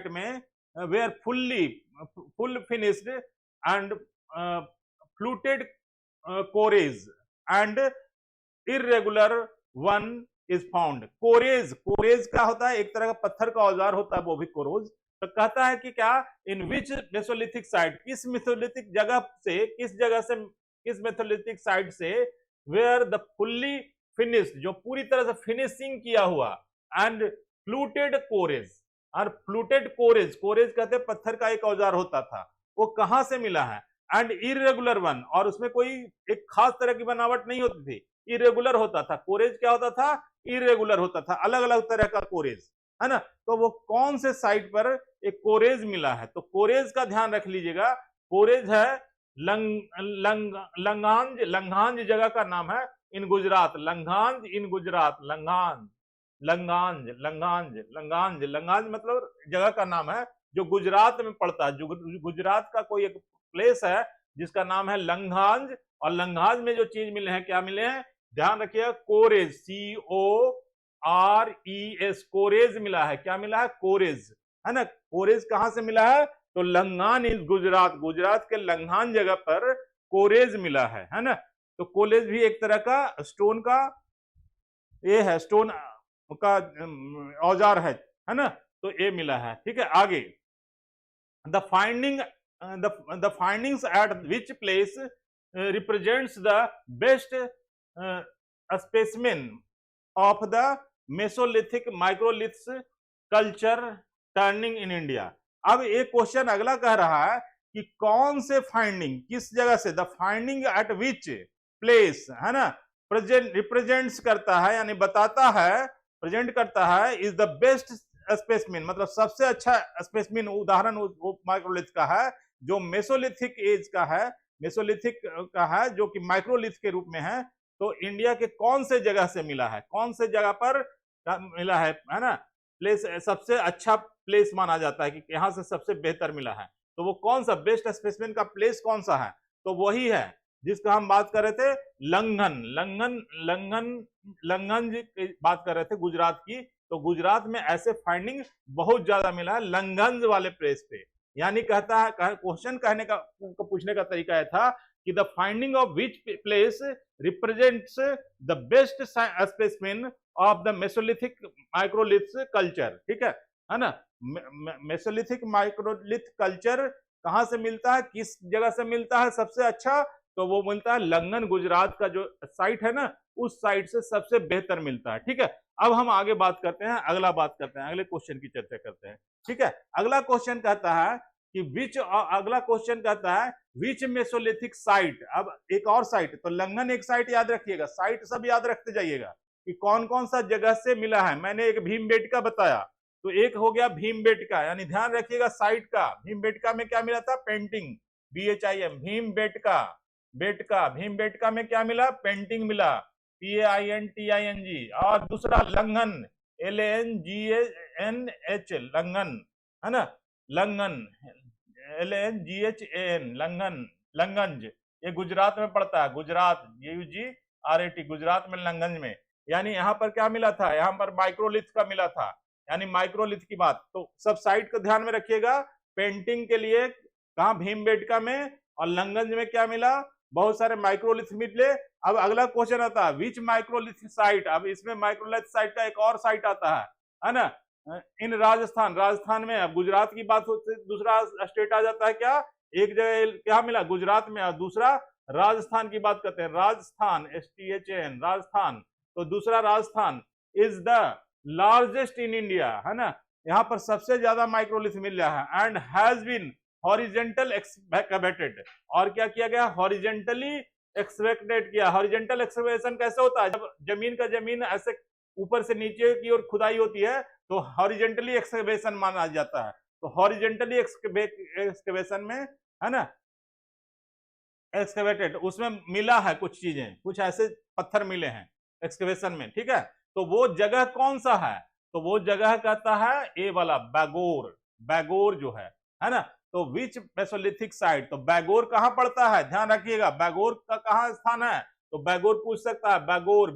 में where full finished and fluted cores and irregular one is found. Cores क्या होता है? एक तरह का पत्थर का औजार होता है, वो भी कोरोज। तो कहता है कि क्या, इन विच मेसोलिथिक साइट, किस मेसोलिथिक जगह से, किस मेसोलिथिक साइट से, वेयर द फुल्ली फिनिश्ड, जो पूरी तरह से फिनिशिंग किया हुआ, एंड फ्लूटेड कोरेज, और फ्लूटेड कोरेज, कोरेज कहते हैं पत्थर का एक औजार होता था, वो कहां से मिला है। एंड इरेगुलर वन, और उसमें कोई एक खास तरह की बनावट नहीं होती थी, इरेगुलर होता था। कोरेज क्या होता था, इरेगुलर होता था, अलग अलग तरह का कोरेज, है ना। तो वो कौन से साइट पर एक कोरेज मिला है, तो कोरेज का ध्यान रख लीजिएगा। कोरेज है लंगांज, लंगांज जगह का नाम है इन गुजरात, लंगांज इन गुजरात, लंगांज, लंगांज, लंगांज, लंगांज, लंगांज मतलब जगह का नाम है जो गुजरात में पड़ता है। गुजरात का कोई एक प्लेस है जिसका नाम है लंगांज, और लंगांज में जो चीज मिले हैं, क्या मिले हैं, ध्यान रखिएगा, कोरेज, CORES, कोरेज मिला है। क्या मिला है, कोरेज, है ना। कोरेज कहां से मिला है, तो लंगान इज गुजरात, गुजरात के लंगान जगह पर कोरेज मिला है ना। तो कोरेज भी एक तरह का स्टोन का ये है, स्टोन का औजार है ना। तो ये मिला है, ठीक है। आगे the findings eight which place represents the best specimen of the Mesolithic microliths culture turning in India. अब एक क्वेश्चन अगला कह रहा है कि कौन से फाइंडिंग, किस जगह से, the finding eight which place, है ना, प्रेजेंट रिप्रेजेंट्स करता है, यानी बताता है, प्रेजेंट करता है, इज द बेस्ट स्पेसिमेन, मतलब सबसे अच्छा स्पेसिमेन, उदाहरण माइक्रोलिथ का है जो मेसोलिथिक एज का है, मेसोलिथिक का है, जो कि माइक्रोलिथ के रूप में है। तो इंडिया के कौन से जगह से मिला है, कौन से जगह पर मिला है ना, प्लेस सबसे अच्छा प्लेस माना जाता है कि यहां से सबसे बेहतर मिला है। तो वो कौन सा बेस्ट स्पेसिमेन का प्लेस कौन सा है, तो वही है जिसका हम बात कर रहे थे, लंगन, लंगन, लंगन, लंगन की बात कर रहे थे गुजरात की। तो गुजरात में ऐसे फाइंडिंग बहुत ज्यादा मिला है लंगंज वाले प्लेस पे। यानी कहता है, क्वेश्चन कहने का, पूछने का तरीका था कि the finding of which place represents the best specimen of the Mesolithic microlith culture, ठीक है ना। मेसोलिथिक माइक्रोलिथ कल्चर कहां से मिलता है, किस जगह से मिलता है सबसे अच्छा, तो वो मिलता है लंगन, गुजरात का जो साइट है ना, उस साइट से सबसे बेहतर मिलता है, ठीक है। अब हम आगे बात करते हैं, अगला बात करते हैं, अगले क्वेश्चन की चर्चा करते हैं, ठीक है। अगला क्वेश्चन कहता है कि अगला क्वेश्चन कहता है विच मेसोलिथिक साइट। अब एक और साइट, तो लंगन एक साइट याद रखिएगा, साइट सब याद रखते जाइएगा कि कौन कौन सा जगह से मिला है। मैंने एक भीमबेटका बताया, तो एक हो गया भीमबेटका, यानी ध्यान रखिएगा साइट का। भीमबेटका में क्या मिला था, पेंटिंग, BHIM, भीमबेटका, बेटका, भीमबेटका में क्या मिला, पेंटिंग मिला, PAINTING। और दूसरा लंगन, LANGANH, लंगन, है ना, लंगन, LANGHAN, लंगन, लंगंज, ये गुजरात में पड़ता है, गुजरात, GUJRAT, गुजरात में लंगंज में। यानी यहाँ पर क्या मिला था, यहाँ पर माइक्रोलिथ का मिला था, यानी माइक्रोलिथ की बात। तो सब साइट को ध्यान में रखिएगा। पेंटिंग के लिए कहा, भीमबेटका में, और लंगंज में क्या मिला, बहुत सारे माइक्रोलिथ मिले। अब अगला क्वेश्चन आता है विच माइक्रोलिथ साइट। अब इसमें माइक्रोलिथ साइट का एक और साइट आता है ना, इन राजस्थान, राजस्थान में। अब गुजरात की बात होती है, दूसरा स्टेट आ जाता है, क्या एक जगह क्या मिला गुजरात में, और दूसरा राजस्थान की बात करते हैं, राजस्थान, STHAN, राजस्थान। तो दूसरा Rajasthan is the largest in India, है ना, यहाँ पर सबसे ज्यादा माइक्रोलिथ मिल रहा है। एंड हैज बीन हॉरिजेंटल एक्सकैवेटेड, और क्या किया गया, हॉरिजेंटली एक्सकैवेट किया। हॉरिजेंटल एक्सकैवेशन कैसे होता है, जब जमीन का जमीन ऐसे ऊपर से नीचे की ओर खुदाई होती है तो हॉरिजेंटली एक्सकैवेशन माना जाता है। तो हॉरिजेंटली एक्सकैवेशन में, है ना, एक्सकैवेटेड, उसमें मिला है कुछ चीजें, कुछ ऐसे पत्थर मिले हैं एक्सकैवेशन में, ठीक है। तो वो जगह कौन सा है, तो वो जगह कहता है ए वाला, बैगोर, बैगोर जो है ना। तो विच मेसोलिथिक साइट, तो बैगोर कहां पड़ता है, ध्यान रखिएगा, बैगोर का कहां स्थान है, तो बैगोर पूछ सकता है, बैगोर,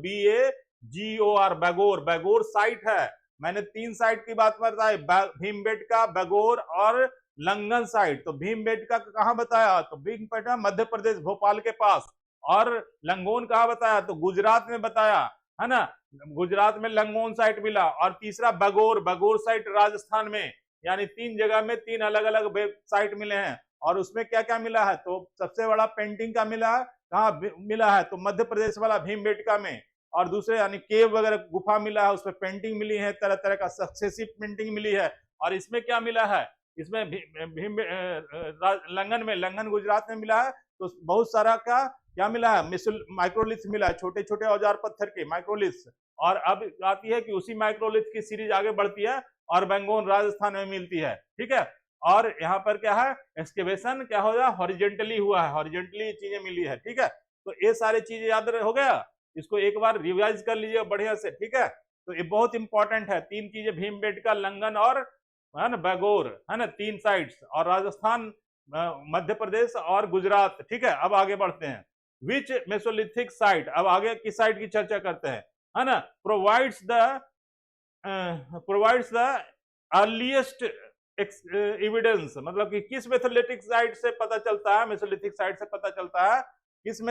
BAGOR, बैगोर, बैगोर साइट है। मैंने 3 साइट की बात बताई, भीमबेटका, बैगोर और लंगन साइट। तो भीमबेटका कहां बताया, तो भीमबेटका मध्य प्रदेश, भोपाल के पास। और लंगोन कहां बताया, तो गुजरात में बताया, है ना, गुजरात में लंगोन साइट मिला। और तीसरा बैगोर, बैगोर साइट राजस्थान में। यानी 3 जगह में 3 अलग अलग साइट मिले हैं। और उसमें क्या क्या मिला है, तो सबसे बड़ा पेंटिंग का मिला है, कहाँ मिला है, तो मध्य प्रदेश वाला भीमबेटका में। और दूसरे यानी केव वगैरह गुफा मिला है, उसमें पेंटिंग मिली है, तरह तरह का सक्सेसिव पेंटिंग मिली है। और इसमें क्या मिला है, इसमें लंगन गुजरात में मिला है। तो बहुत सारा का क्या मिला है, माइक्रोलिथ मिला है, छोटे छोटे औजार पत्थर के माइक्रोलिथ। और अब आती है कि उसी माइक्रोलिथ की सीरीज आगे बढ़ती है और बेंगोन राजस्थान में मिलती है, ठीक है। और यहाँ पर क्या है, एक्सकेवेशन क्या हो गया, हॉरिजेंटली हुआ है, हॉरिजेंटली चीजें मिली है, ठीक है। तो ये सारे चीजें याद हो गया, इसको एक बार रिवाइज कर लीजिए बढ़िया से, ठीक है। तो ये बहुत इंपॉर्टेंट है, तीन चीजें भीमबेटका, लंगन और है ना बैगोर, है ना, तीन साइड्स, और राजस्थान, मध्य प्रदेश और गुजरात, ठीक है। अब आगे बढ़ते हैं, विच मेसोलिथिक साइट, अब आगे किस साइट की चर्चा करते हैं, है ना, प्रोवाइड्स द अर्लीस्ट एविडेंस, मतलब कि किस मेसोलिथिक साइट से पता चलता है, मेसोलिथिक साइट से पता चलता है, किस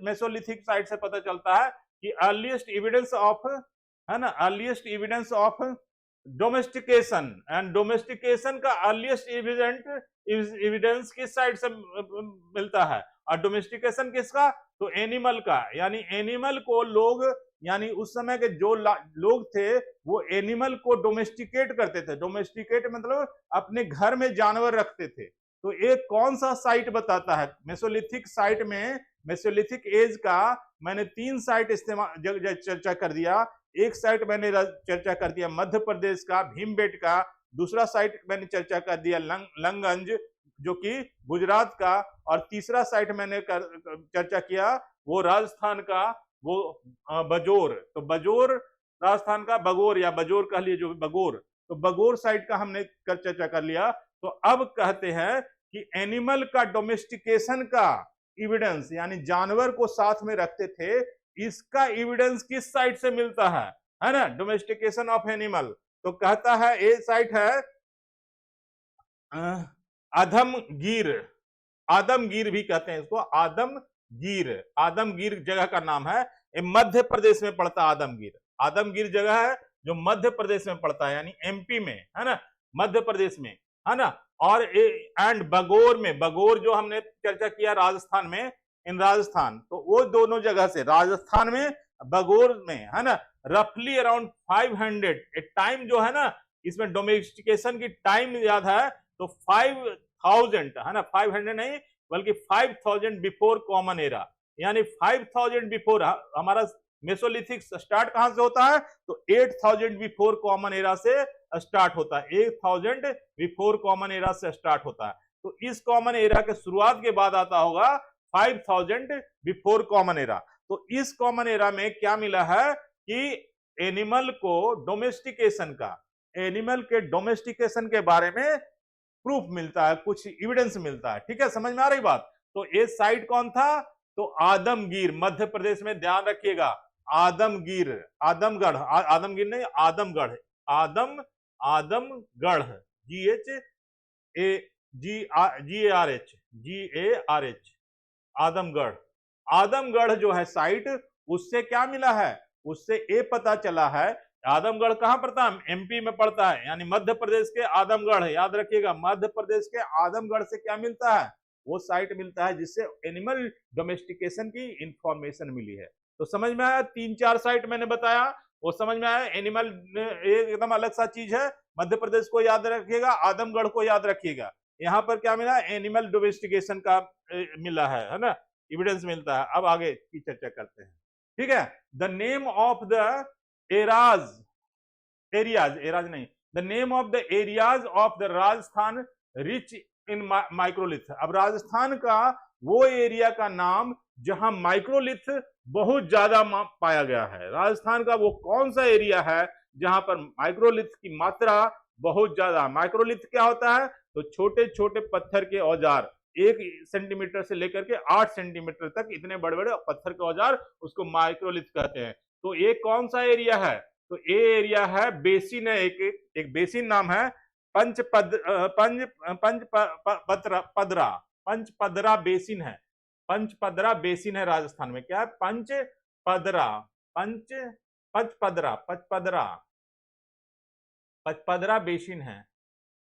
मेसोलिथिक साइट से पता चलता है कि अर्लीस्ट एविडेंस ऑफ, है ना, earliest evidence of domestication, and domestication का अर्लीस्ट एविडेंस किस साइड से मिलता है, और डोमेस्टिकेशन किसका, तो एनिमल का, यानी एनिमल को लोग, यानी उस समय के जो लोग थे वो एनिमल को डोमेस्टिकेट करते थे। डोमेस्टिकेट मतलब अपने घर में जानवर रखते थे। तो एक कौन सा साइट बताता है मेसोलिथिक साइट में, मेसोलिथिक एज का मैंने तीन साइट इस्तेमाल चर्चा कर दिया। एक साइट मैंने चर्चा कर दिया मध्य प्रदेश का भीमबेटका, दूसरा साइट मैंने चर्चा कर दिया लंगंज जो कि गुजरात का, और तीसरा साइट मैंने चर्चा किया वो राजस्थान का, वो बजोर। तो बजोर राजस्थान का, बगोर या बजोर कह लिए, जो बगोर, तो बगोर साइट का हमने चर्चा कर लिया। तो अब कहते हैं कि एनिमल का डोमेस्टिकेशन का एविडेंस, यानी जानवर को साथ में रखते थे, इसका एविडेंस किस साइट से मिलता है ना, डोमेस्टिकेशन ऑफ एनिमल। तो कहता है ये साइट है आदमगीर, आदमगीर भी कहते हैं इसको, आदमगीर, आदमगीर जगह का नाम है, ये मध्य प्रदेश में पड़ता है आदमगीर। आदमगीर जगह है जो मध्य प्रदेश में पड़ता है, यानी एमपी में, है ना, मध्य प्रदेश में, है ना। और एंड बगोर में, बगोर जो हमने चर्चा किया राजस्थान में, इन राजस्थान, तो वो दोनों जगह से, राजस्थान में, बगोर में, है ना, रफली अराउंड 500 टाइम जो है ना, इसमें डोमेस्टिकेशन की टाइम याद है तो 5000, है ना, 500 नहीं बल्कि 5000 बिफोर कॉमन एरा, यानी 5000 बिफोर। हमारा मेसोलिथिक स्टार्ट कहां से होता है, तो 8000 बिफोर कॉमन एरा से स्टार्ट होता है, 8000 बिफोर कॉमन एरा से स्टार्ट होता है। तो इस कॉमन एरा के शुरुआत के बाद आता होगा 5000 बिफोर कॉमन एरा। तो इस कॉमन एरा में क्या मिला है कि एनिमल को डोमेस्टिकेशन का, एनिमल के डोमेस्टिकेशन के बारे में प्रूफ मिलता है, कुछ एविडेंस मिलता है, ठीक है, समझ में आ रही बात। तो ये साइट कौन था, तो आदमगीर, मध्य प्रदेश में, ध्यान रखिएगा, आदमगीर, आदमगढ़, आदमगीर नहीं, आदमगढ़, आदमगढ़, GARH, आदमगढ़। आदमगढ़ जो है साइट, उससे क्या मिला है, उससे ये पता चला है, आदमगढ़ कहां पड़ता है, एमपी में पड़ता है, यानी मध्य प्रदेश के आदमगढ़, याद रखिएगा, मध्य प्रदेश के आदमगढ़ से क्या मिलता है, वो साइट मिलता है जिससे एनिमल डोमेस्टिकेशन की इंफॉर्मेशन मिली है। तो समझ में आया, तीन चार साइट मैंने बताया, वो समझ में आया। एनिमल एकदम अलग सा चीज है, मध्य प्रदेश को याद रखिएगा, आदमगढ़ को याद रखिएगा। यहाँ पर क्या मिला, एनिमल डोमेस्टिकेशन का मिला है ना, एविडेंस मिलता है। अब आगे की चर्चा करते हैं, ठीक है। The name of the areas नहीं, the name of the areas of the Rajasthan rich in microlith. अब राजस्थान का वो एरिया का नाम जहां माइक्रोलिथ बहुत ज्यादा पाया गया है, राजस्थान का वो कौन सा एरिया है जहां पर माइक्रोलिथ की मात्रा बहुत ज्यादा। माइक्रोलिथ क्या होता है, तो छोटे छोटे पत्थर के औजार, 1 सेंटीमीटर से लेकर के 8 सेंटीमीटर तक इतने बड़े बड़े पत्थर के औजार, उसको माइक्रोलिथ कहते हैं। तो ये कौन सा एरिया है, तो ये एरिया है, बेसिन है, एक बेसिन नाम है पंचपदरा बेसिन है, पंचपदरा बेसिन है राजस्थान में। क्या है, पचपदरा बेसिन है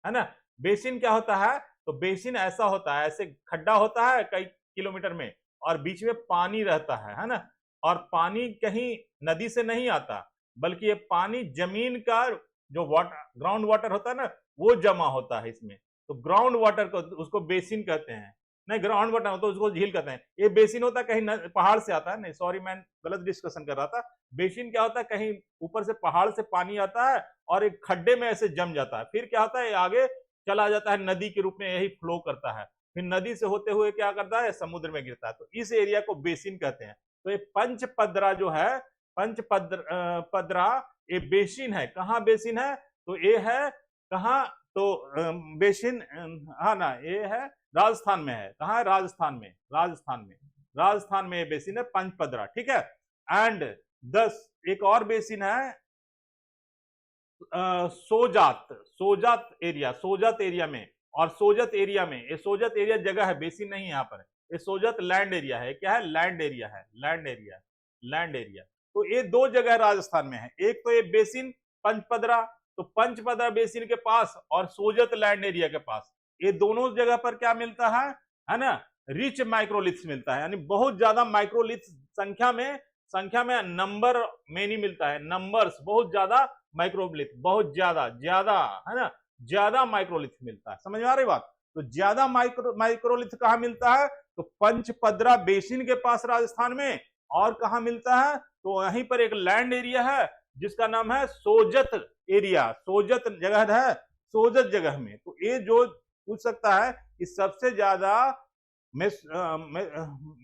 ना। बेसिन क्या होता है, तो बेसिन ऐसा होता है, ऐसे खड्डा होता है कई किलोमीटर में, और बीच में पानी रहता है ना, और पानी कहीं नदी से नहीं आता, बल्कि ये पानी जमीन का जो वाटर, ग्राउंड वाटर होता है ना, वो जमा होता है इसमें। तो ग्राउंड वाटर को उसको बेसिन कहते हैं, नहीं ग्राउंड वाटर तो उसको झील कहते हैं। ये बेसिन होता है कहीं पहाड़ से आता है, नहीं सॉरी मैं गलत डिस्कशन कर रहा था। बेसिन क्या होता है, कहीं ऊपर से पहाड़ से पानी आता है और एक खड्डे में ऐसे जम जाता है, फिर क्या होता है आगे चला जाता है नदी के रूप में, यही फ्लो करता है, फिर नदी से होते हुए क्या करता है समुद्र में गिरता है। तो इस एरिया को बेसिन कहते हैं। तो ये पंचपदरा जो है, पंचपदरा ये बेसिन है। कहाँ बेसिन है, तो ये है कहाँ, तो बेसिन, हाँ ना, ये है राजस्थान में है। कहाँ है, राजस्थान में, राजस्थान में ये बेसिन है पंचपदरा, ठीक है। एंड 10 एक और बेसिन है सोजात एरिया में, और सोजत एरिया में, ये सोजत एरिया जगह है, बेसिन नहीं है यहाँ पर, ये सोजत लैंड एरिया है। क्या है, लैंड एरिया। तो ये दो जगह राजस्थान में है, एक तो ये बेसिन पंचपदरा, तो पंचपदरा बेसिन के पास और सोजत लैंड एरिया के पास, ये दोनों जगह पर क्या मिलता है ना, रिच माइक्रोलिथ्स मिलता है, यानी बहुत ज्यादा माइक्रोलिथ्स संख्या में नंबर में नहीं मिलता है, नंबर्स बहुत ज्यादा, माइक्रोलिथ बहुत ज्यादा है ना, ज्यादा माइक्रोलिथ मिलता है। समझ में आ रही बात। तो ज्यादा माइक्रोलिथ कहाँ मिलता है, तो पंचपदरा बेसिन के पास राजस्थान में, और कहाँ मिलता है, तो वहीं पर एक लैंड एरिया है जिसका नाम है सोजत एरिया, सोजत जगह है, सोजत जगह में। तो ये जो पूछ सकता है कि सबसे ज्यादा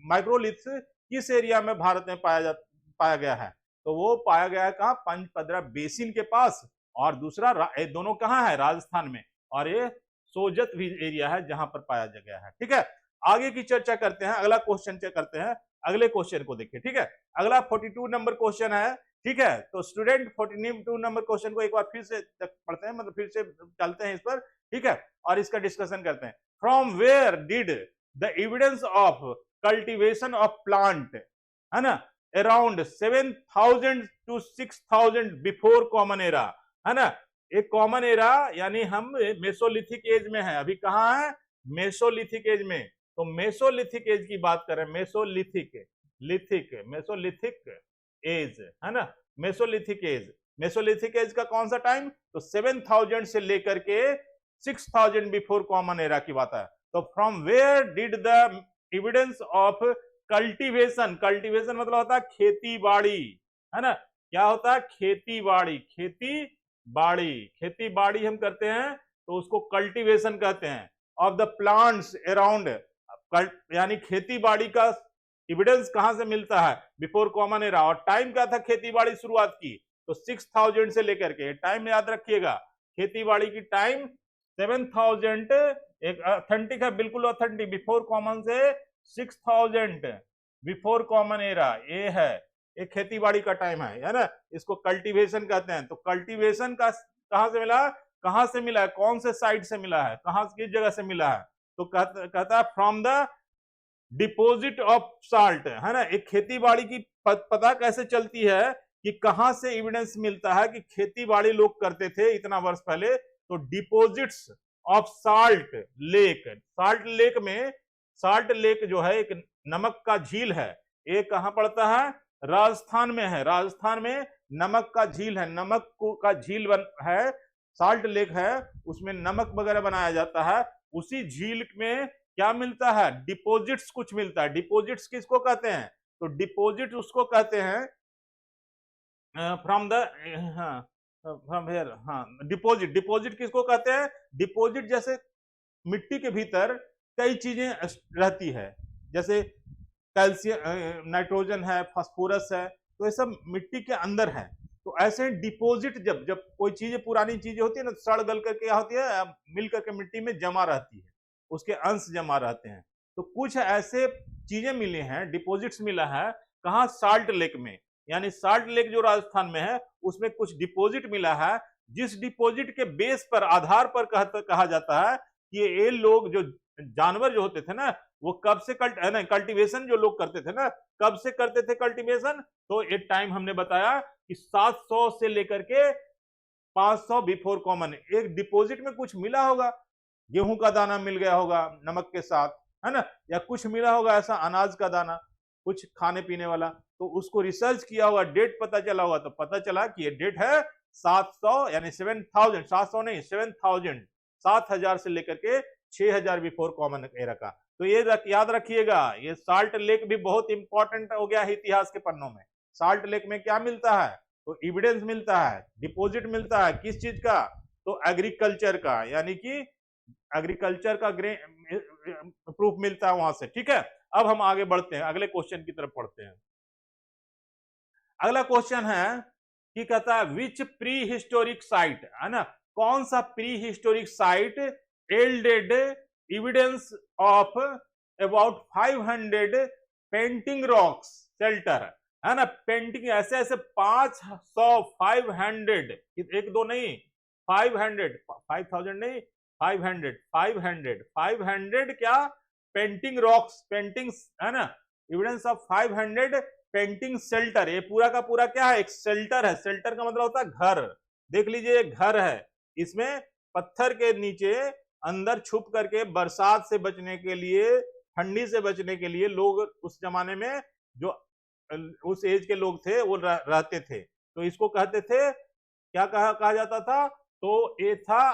माइक्रोलिथ्स किस एरिया में भारत में पाया गया है, तो वो पाया गया है कहाँ, पंचपदरा बेसिन के पास, और दूसरा दोनों कहाँ है, राजस्थान में, और ये सोजत भी एरिया है जहां पर पाया गया है। ठीक है, आगे की चर्चा करते हैं, अगला क्वेश्चन चेक करते हैं, अगले क्वेश्चन को देखिए। ठीक है, अगला 42 नंबर क्वेश्चन है। ठीक है, तो स्टूडेंट 42 नंबर क्वेश्चन को एक बार फिर से पढ़ते हैं, मतलब फिर से चलते हैं इस पर। ठीक है, और इसका डिस्कशन करते हैं। From where did the evidence of cultivation of plant, है ना, around 7000 to 6000 before common era, है ना। एक कॉमन एरा यानी हम मेसोलिथिक एज में है, अभी कहाँ है, मेसोलिथिक एज में। तो मेसोलिथिक एज की बात करें, मेसोलिथिक एज, है ना, मेसोलिथिक एज का कौन सा टाइम, तो 7000 से लेकर के 6000 बिफोर कॉमन एरा की बात है। तो from where did the evidence of cultivation मतलब होता है खेती बाड़ी, है ना, क्या होता है, खेती बाड़ी हम करते हैं तो उसको कल्टीवेशन कहते हैं। ऑफ द प्लांट्स अराउंड, यानी खेती बाड़ी का एविडेंस कहां से मिलता है, बिफोर कॉमन एरा। और टाइम क्या था खेती बाड़ी शुरुआत की, तो 6000 से लेकर के, टाइम याद रखिएगा, खेती बाड़ी की टाइम 7000, एक ऑथेंटिक है, बिल्कुल ऑथेंटिक, बिफोर कॉमन से 6000 बिफोर कॉमन एरा, ये है, एक खेती बाड़ी का टाइम है ना, इसको कल्टीवेशन कहते हैं। तो कल्टीवेशन का कहां से मिला है, कौन से साइड से मिला है, कहां किस जगह से मिला है, तो कहता है from the deposit of salt, है ना। एक खेती बाड़ी की पता कैसे चलती है कि कहां से एविडेंस मिलता है कि खेती बाड़ी लोग करते थे इतना वर्ष पहले, तो डिपोजिट्स ऑफ साल्ट लेक जो है एक नमक का झील है, ये कहां पड़ता है, राजस्थान में है। राजस्थान में नमक का झील है, नमक का झील है, साल्ट लेक है, उसमें नमक वगैरह बनाया जाता है। उसी झील में क्या मिलता है, डिपोजिट्स कुछ मिलता है। डिपोजिट्स किसको कहते हैं, तो डिपोजिट उसको कहते हैं फ्रॉम हेयर, डिपोजिट किसको कहते हैं, डिपोजिट जैसे मिट्टी के भीतर कई चीजें रहती है, जैसे कैल्शियम, नाइट्रोजन है, फास्फोरस है, तो ये सब मिट्टी के अंदर है। तो ऐसे डिपोजिट जब कोई चीजें, पुरानी चीजें होती है ना, सड़ गल करके क्या होती है, मिल करके मिट्टी में जमा रहती है, उसके अंश जमा रहते हैं। तो कुछ ऐसे चीजें मिली हैं, डिपोजिट्स मिला है, कहाँ, साल्ट लेक में, यानी साल्ट लेक जो राजस्थान में है उसमें कुछ डिपोजिट मिला है, जिस डिपोजिट के बेस पर, आधार पर कहा जाता है कि ये लोग जो जानवर जो होते थे ना, वो कब से कल्टीवेशन जो लोग करते थे ना, कब से करते थे कल्टीवेशन, तो एक टाइम हमने बताया कि 700 से लेकर के 500 बिफोर कॉमन। एक डिपॉजिट में कुछ मिला होगा, गेहूं का दाना मिल गया होगा नमक के साथ, है ना, या कुछ मिला होगा ऐसा अनाज का दाना, कुछ खाने पीने वाला, तो उसको रिसर्च किया होगा, डेट पता चला होगा, तो पता चला कि ये डेट है 700 यानी 7000, 700 नहीं 7000, 7000 से लेकर के 6000 बिफोर कॉमन एरा का। तो ये याद रखिएगा, ये साल्ट लेक भी बहुत इंपॉर्टेंट हो गया है इतिहास के पन्नों में। साल्ट लेक में क्या मिलता है? तो एविडेंस मिलता है, डिपॉजिट मिलता है, किस चीज का? तो एग्रीकल्चर का, यानी कि एग्रीकल्चर का प्रूफ मिलता है वहां से। ठीक है, अब हम आगे बढ़ते हैं, अगले क्वेश्चन की तरफ पढ़ते हैं। अगला क्वेश्चन है कि कहता है विच प्री हिस्टोरिक साइट, है ना, कौन सा prehistoric site yielded evidence of about 500 painting rocks shelter, है ना, पेंटिंग ऐसे ऐसे 500, 500, एक दो नहीं, 500, 5000 नहीं, 500 क्या, पेंटिंग रॉक्स, पेंटिंग्स, है ना, एविडेंस ऑफ 500 पेंटिंग शेल्टर। ये पूरा का पूरा क्या है? एक शेल्टर है। शेल्टर का मतलब होता है घर। देख लीजिए, एक घर है, इसमें पत्थर के नीचे अंदर छुप करके बरसात से बचने के लिए, ठंडी से बचने के लिए लोग उस जमाने में, जो उस एज के लोग थे, वो रहते थे। तो इसको कहते थे, क्या कहा जाता था? तो ये था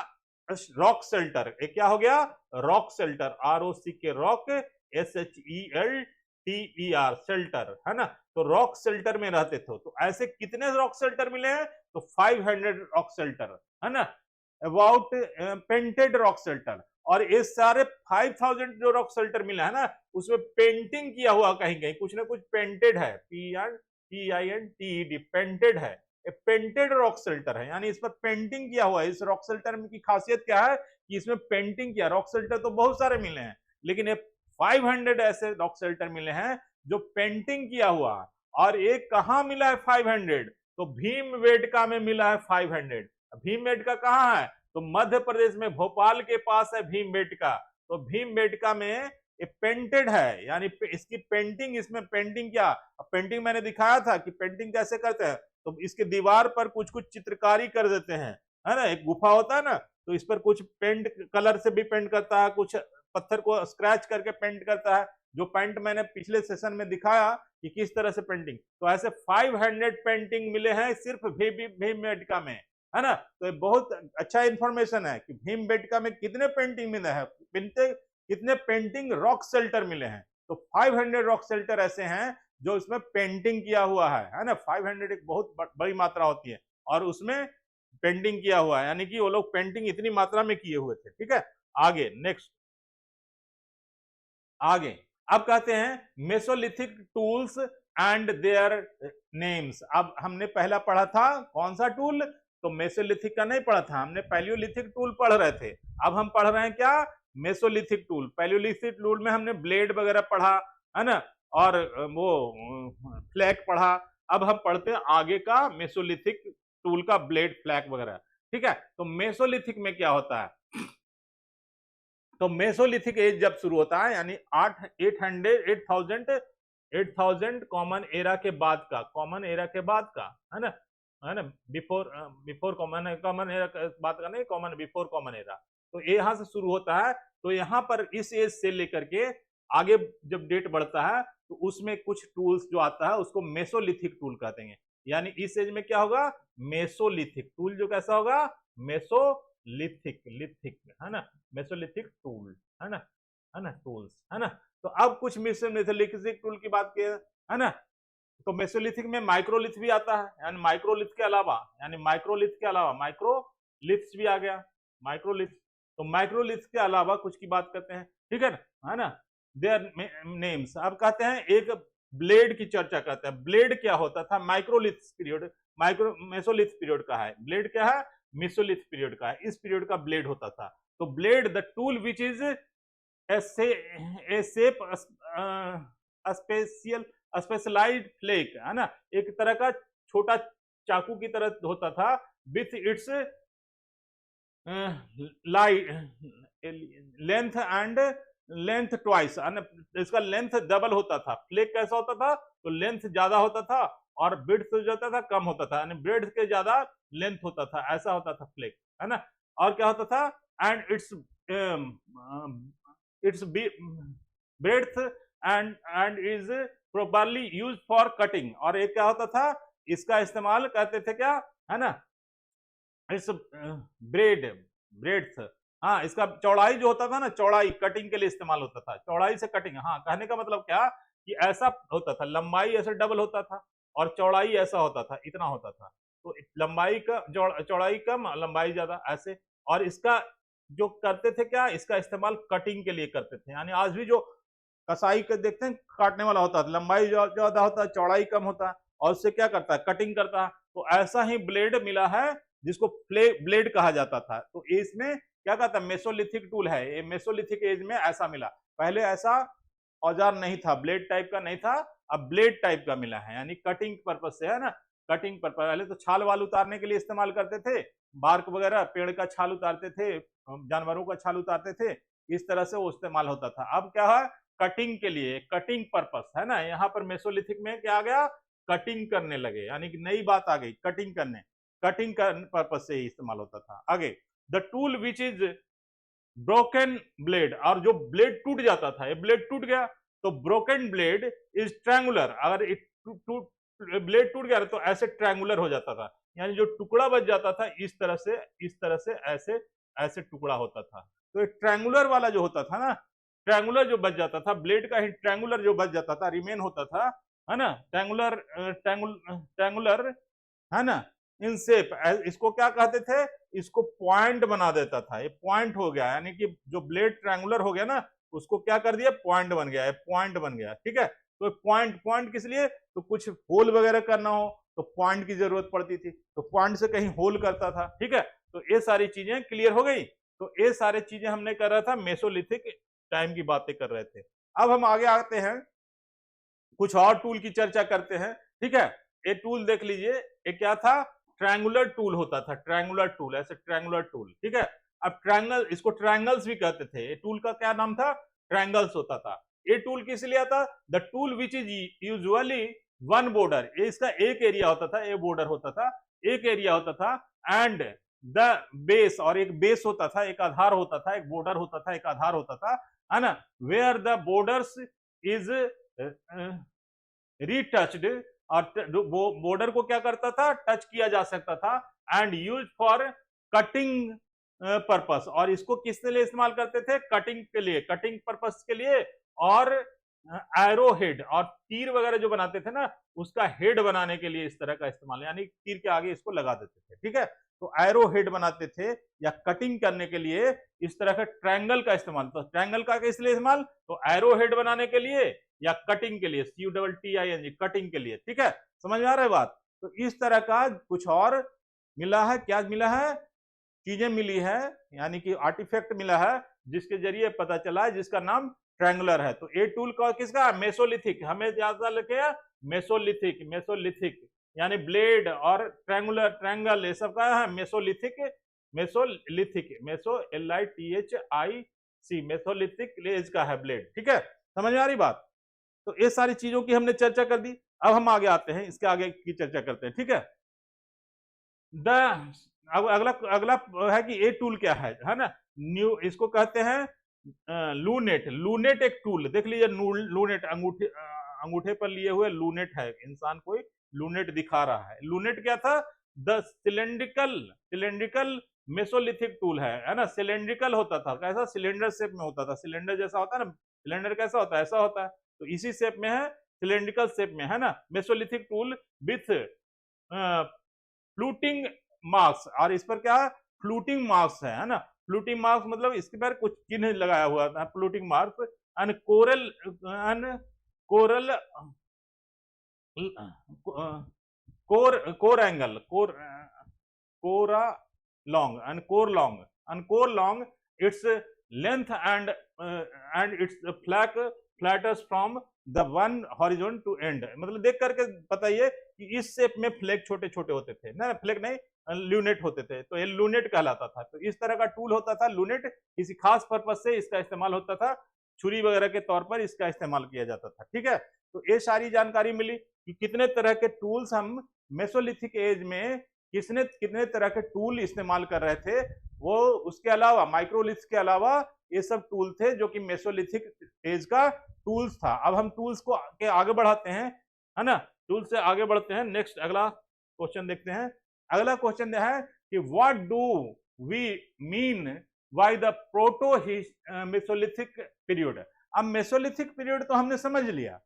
रॉक शेल्टर। ये क्या हो गया? रॉक शेल्टर, ROC के रॉक, SHELTER शेल्टर, है ना। तो रॉक शेल्टर में रहते थे। तो ऐसे कितने रॉक शेल्टर मिले हैं? तो 500 रॉक शेल्टर, है ना, अबाउट पेंटेड रॉक शेल्टर। और ये सारे 5000 जो रॉक शेल्टर मिला है ना, उसमें पेंटिंग किया हुआ कहीं कहीं कुछ ना कुछ पेंटेड है, PINTED, पेंटेड है। पेंटेड रॉक शेल्टर है, यानी इसमें पेंटिंग किया हुआ है। इस रॉक शेल्टर की खासियत क्या है कि इसमें पेंटिंग किया। रॉक शेल्टर तो बहुत सारे मिले हैं, लेकिन ये 500 ऐसे रॉक शेल्टर मिले हैं जो पेंटिंग किया हुआ। और एक कहां मिला है 500? तो भीमबेटका में मिला है 500। भीमबेटका कहां है? तो मध्य प्रदेश में भोपाल के पास है भीमबेटका। तो भीमबेटका में ये पेंटेड है, यानी इसकी पेंटिंग, इसमें पेंटिंग क्या, पेंटिंग मैंने दिखाया था कि पेंटिंग कैसे करते हैं। तो इसके दीवार पर कुछ कुछ चित्रकारी कर देते हैं, है ना, एक गुफा होता है ना, तो इस पर कुछ पेंट कलर से भी पेंट करता है, कुछ पत्थर को स्क्रैच करके पेंट करता है, जो पेंट मैंने पिछले सेशन में दिखाया कि किस तरह से पेंटिंग। तो ऐसे 500 पेंटिंग मिले हैं सिर्फ भीमबेटका में, है ना। तो ये बहुत अच्छा इंफॉर्मेशन है कि भीमबेटका में कितने पेंटिंग मिले हैं, कितने पेंटिंग रॉक शेल्टर मिले हैं। तो 500 रॉक शेल्टर ऐसे हैं जो इसमें पेंटिंग किया हुआ है ना। 500 एक बहुत बड़ी मात्रा होती है, और उसमें पेंटिंग किया हुआ है, यानी कि वो लोग पेंटिंग इतनी मात्रा में किए हुए थे। ठीक है, आगे नेक्स्ट, आगे अब कहते हैं Mesolithic tools and their names. अब हमने पहला पढ़ा था कौन सा टूल? तो मेसोलिथिक का नहीं पढ़ा था, हमने पैलियोलिथिक टूल पढ़ रहे थे। अब हम पढ़ रहे हैं क्या? Mesolithic tool. पैलियोलिथिक टूल में हमने ब्लेड वगैरह पढ़ा, है ना, और वो फ्लैग पढ़ा। अब हम पढ़ते हैं आगे का मेसोलिथिक टूल का ब्लेड, फ्लैग वगैरह। ठीक है, तो मेसोलिथिक में क्या होता है? तो मेसोलिथिक एज जब शुरू होता है, यानी 8000 कॉमन एरा के बाद का, कॉमन एरा के बाद का, है ना, बिफोर कॉमन एरा के बाद का नहीं, कॉमन बिफोर कॉमन एरा। तो यहां से शुरू होता है। तो यहां पर इस एज से लेकर के आगे जब डेट बढ़ता है, तो उसमें कुछ टूल्स जो आता है उसको मेसोलिथिक टूल कहते हैं। यानी इस एज में क्या होगा? मेसोलिथिक टूल जो कैसा होगा? मेसोलिथिक, लिथिक, है ना, मेसोलिथिक टूल, है ना, टूल्स, है ना। तो अब कुछ मेसोलिथिक टूल की बात किया, है ना। तो मेसोलिथिक में माइक्रोलिथ भी आता है, यानी माइक्रोलिथ के अलावा माइक्रोलिथ्स भी आ गया, माइक्रोलिथ। तो माइक्रोलिथ के अलावा कुछ की बात करते हैं, ठीक है ना, है ना, देयर नेम्स। अब कहते हैं एक ब्लेड की चर्चा करते हैं। ब्लेड क्या होता था? माइक्रोलिथ पीरियड, मेसोलिथ पीरियड का है। ब्लेड क्या है? मेसोलिथ पीरियड का है। इस पीरियड का ब्लेड होता था। तो blade the tool which is a shape specialised flake, है ना, एक तरह का छोटा चाकू की तरह होता था, विथ इट्स लेंथ ट्वाइस, इसका लेंथ डबल होता था। फ्लेक कैसा होता था? तो लेंथ ज्यादा होता था और ब्रेड्थ जो होता था कम होता था, यानी ब्रेड्थ के ज्यादा लेंथ होता था, ऐसा होता था फ्लेक, है ना। और क्या होता था? And it's breadth and is properly use for cutting. और एक क्या होता था? इसका इस्तेमाल करते थे क्या, है ना, इस ब्रेड ब्रेड्स, हाँ इसका चौड़ाई जो होता था ना, चौड़ाई कटिंग के लिए इस्तेमाल होता था, चौड़ाई से कटिंग। हाँ, कहने का मतलब क्या कि ऐसा होता था, लंबाई ऐसे डबल होता था और चौड़ाई ऐसा होता था, इतना होता था। तो लंबाई का चौड़ाई कम, लंबाई ज्यादा, ऐसे। और इसका जो करते थे क्या, इसका इस्तेमाल कटिंग के लिए करते थे। यानी आज भी जो कसाई के देखते हैं काटने वाला होता है, लंबाई ज्यादा होता है, चौड़ाई कम होता है, और उससे क्या करता है, कटिंग करता है। तो ऐसा ही ब्लेड मिला है जिसको ब्लेड कहा जाता था। तो इसमें क्या कहता है, मेसोलिथिक टूल है ये, मेसोलिथिक एज में ऐसा मिला। पहले ऐसा औजार नहीं था, ब्लेड टाइप का नहीं था, अब ब्लेड टाइप का मिला है, यानी कटिंग पर्पज से, है ना, कटिंग पर्पज। पहले तो छाल वाल उतारने के लिए इस्तेमाल करते थे, बार्क वगैरह, पेड़ का छाल उतारते थे, जानवरों का छाल उतारते थे, इस तरह से वो इस्तेमाल होता था। अब क्या है, कटिंग के लिए, कटिंग पर्पस, है ना। यहाँ पर मेसोलिथिक में क्या आ गया, कटिंग करने लगे, यानी कि नई बात आ गई, कटिंग करने, कटिंग पर्पज से ही इस्तेमाल होता था। आगे, the tool which is broken blade, और जो ब्लेड टूट जाता था, ये ब्लेड टूट गया तो ब्रोकन ब्लेड इज ट्रायंगुलर। अगर ब्लेड टूट गया तो ऐसे ट्रायंगुलर हो जाता था, यानी जो टुकड़ा बच जाता था इस तरह से, इस तरह से, ऐसे ऐसे टुकड़ा होता था। तो ये ट्रायंगुलर वाला जो होता था ना, ट्रायंगुलर जो बच जाता था, ब्लेड का ही ट्रायंगुलर जो बच जाता था, रिमेन होता था, है ना, ट्रायंगुलर, ट्रायंगुलर, है ना, इन शेप, इसको क्या कहते थे, इसको पॉइंट बना देता था। ये पॉइंट हो गया, यानी कि जो ब्लेड ट्रायंगुलर हो गया ना, उसको क्या कर दिया, पॉइंट बन गया, पॉइंट बन गया, ठीक है। तो पॉइंट, पॉइंट किस लिए, तो कुछ होल वगैरह करना हो तो पॉइंट की जरूरत पड़ती थी, तो पॉइंट से कहीं होल करता था, ठीक है। तो ये सारी चीजें क्लियर हो गई। तो ये सारी चीजें हमने कर रहा था, मेसोलिथिक टाइम की बातें कर रहे थे। अब हम आगे आते हैं, कुछ और टूल की चर्चा करते हैं, ठीक है। ये टूल देख लीजिए, ये क्या था, ट्रायंगुलर टूल होता था, ट्रायंगुलर टूल, ऐसे ट्रायंगुलर टूल, ठीक है। अब ट्रायंगल, इसको ट्रायंगल्स भी कहते थे। ये टूल का क्या नाम था, ट्रायंगल्स होता था। ये टूल किस लिए आता, the tool which is usually one border, इसका एक एरिया होता था, एक बॉर्डर होता था, एक एरिया होता था, एंड द बेस, और एक बेस होता था, एक आधार होता था, एक बॉर्डर होता था, एक आधार होता था, है ना, वेयर द बॉर्डर्स इज रीटच्ड, और बॉर्डर को क्या करता था, टच किया जा सकता था, and use for cutting purpose, और इसको किसके लिए इस्तेमाल करते थे, कटिंग के लिए, कटिंग पर्पस के लिए। और एरो हेड, और तीर वगैरह जो बनाते थे ना, उसका हेड बनाने के लिए इस तरह का इस्तेमाल, यानी तीर के आगे इसको लगा देते थे, ठीक है। तो एरो हेड बनाते थे, या कटिंग करने के लिए इस तरह का ट्रायंगल का इस्तेमाल। तो ट्रायंगल का किस लिए इस्तेमाल, तो एरो हेड बनाने के लिए या कटिंग के लिए, CUTTING, कटिंग के लिए, ठीक है। समझ में आ रहा है बात। तो इस तरह का कुछ और मिला है, क्या मिला है, चीजें मिली है, यानी कि आर्टिफैक्ट मिला है, जिसके जरिए पता चला है, जिसका नाम ट्रायंगुलर है। तो ए टूल का किसका, मेसोलिथिक, हमें याद रखे मेसोलिथिक, मेसोलिथिक, यानी ब्लेड और ट्रायंगुलर, ट्रायंगल, ये सब का है Mesolithic, Mesolithic, meso LITHIC, Mesolithic as का है ब्लेड, ठीक है। समझ में आ रही बात। तो ये सारी चीजों की हमने चर्चा कर दी। अब हम आगे आते हैं, इसके आगे की चर्चा करते हैं, ठीक है। द अगला अगला है कि ये टूल क्या है ना, न्यू, इसको कहते हैं लूनेट। लूनेट एक टूल, देख लीजिए, लूनेट, अंगूठे, अंगूठे पर लिए हुए लूनेट है, इंसान कोई लूनेट दिखा रहा है। लूनेट क्या था, the cylindrical, cylindrical Mesolithic tool है ना, सिलेंड्रिकल होता था, कैसा, सिलेंडर शेप में होता था, सिलेंडर जैसा होता है ना, सिलेंडर कैसा होता है, ऐसा होता है, तो इसी शेप में है, सिलेंड्रिकल शेप में, है ना, Mesolithic tool with fluting marks, और इस पर क्या, फ्लूटिंग मार्क्स है ना, फ्लूटिंग मार्क्स मतलब इसके पर कुछ चिन्ह लगाया हुआ था, fluting marks, and coral, and coral, core angle, कोरा long, and core long, and core long, its length and its flatters from the one horizon to end, मतलब देख करके बताइए कि इस शेप में फ्लैग छोटे छोटे होते थे ना, फ्लैग नहीं, लूनेट होते थे, तो ये लूनेट कहलाता था। तो इस तरह का टूल होता था लूनेट, किसी खास पर्पज से इसका इस्तेमाल होता था, छुरी वगैरह के तौर पर इसका इस्तेमाल किया जाता था, ठीक है। तो ये सारी जानकारी मिली कि कितने तरह के टूल्स हम मेसोलिथिक एज में किसने कितने तरह के टूल इस्तेमाल कर रहे थे। वो उसके अलावा, माइक्रोलिथ के अलावा ये सब टूल थे जो कि मेसोलिथिक एज का टूल्स था। अब हम टूल्स को के आगे बढ़ाते हैं, है ना, टूल से आगे बढ़ते हैं, नेक्स्ट अगला क्वेश्चन देखते हैं। अगला क्वेश्चन है कि what do we mean by the proto mesolithic period. अब मेसोलिथिक पीरियड तो हमने समझ लिया,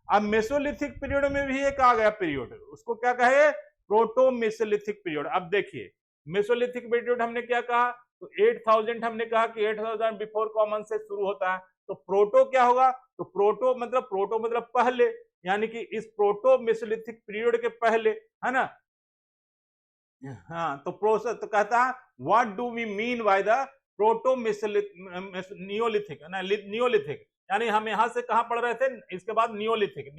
अब मेसोलिथिक पीरियड में भी एक आ गया पीरियड, उसको क्या कहे, प्रोटो मेसोलिथिक पीरियड। अब देखिए मेसोलिथिक पीरियड हमने क्या कहा, तो 8000 हमने कहा कि 8000 बिफोर कॉमन से शुरू होता है। तो प्रोटो क्या होगा, तो प्रोटो मतलब पहले, यानी कि इस प्रोटो मेसोलिथिक पीरियड के पहले, है ना। हाँ, तो प्रोसेस तो कहता है what do we mean by the proto neolithic, ना नियोलिथिक, यानी हम यहां से कहां पढ़ रहे थे, इसके बाद नियोलिथिक,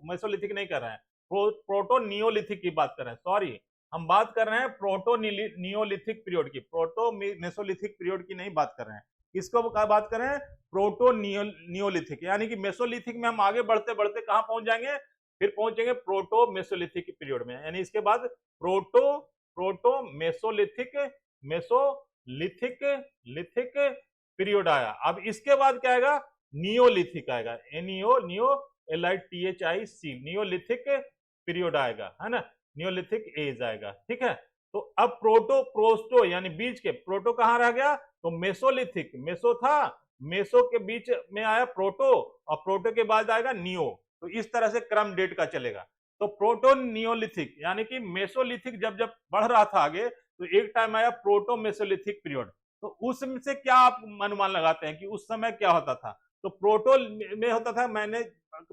मेसोलिथिक नहीं कर रहे हैं, प्रोटो नियोलिथिक की बात कर रहे हैं, सॉरी हम बात कर रहे हैं प्रोटो नियोलिथिक पीरियड की, प्रोटो मेसोलिथिक पीरियड की नहीं बात कर रहे हैं। किसको बात कर रहे हैं, प्रोटो नियोलिथिक, यानी कि मेसोलिथिक में हम आगे बढ़ते बढ़ते कहां पहुंच जाएंगे, फिर पहुंचेंगे प्रोटो मेसोलिथिक पीरियड में, यानी इसके बाद प्रोटो मेसोलिथिक लिथिक पीरियड आया। अब इसके बाद क्या आएगा, नियोलिथिक आएगा, NEOLITHIC, नियोलिथिक पीरियड आएगा, है ना, नियोलिथिक एज आएगा, ठीक है। तो अब प्रोस्टो यानी बीच के, प्रोटो कहां रह गया, तो मेसोलिथिक, मेसो था, मेसो के बीच में आया प्रोटो, और प्रोटो के बाद आएगा नियो, तो इस तरह से क्रम डेट का चलेगा। तो प्रोटो नियोलिथिक यानी कि मेसोलिथिक जब जब बढ़ रहा था आगे, तो एक टाइम आया प्रोटो मेसोलिथिक पीरियड। तो उसमें से क्या आप अनुमान लगाते हैं कि उस समय क्या होता था, तो प्रोटो में होता था, मैंने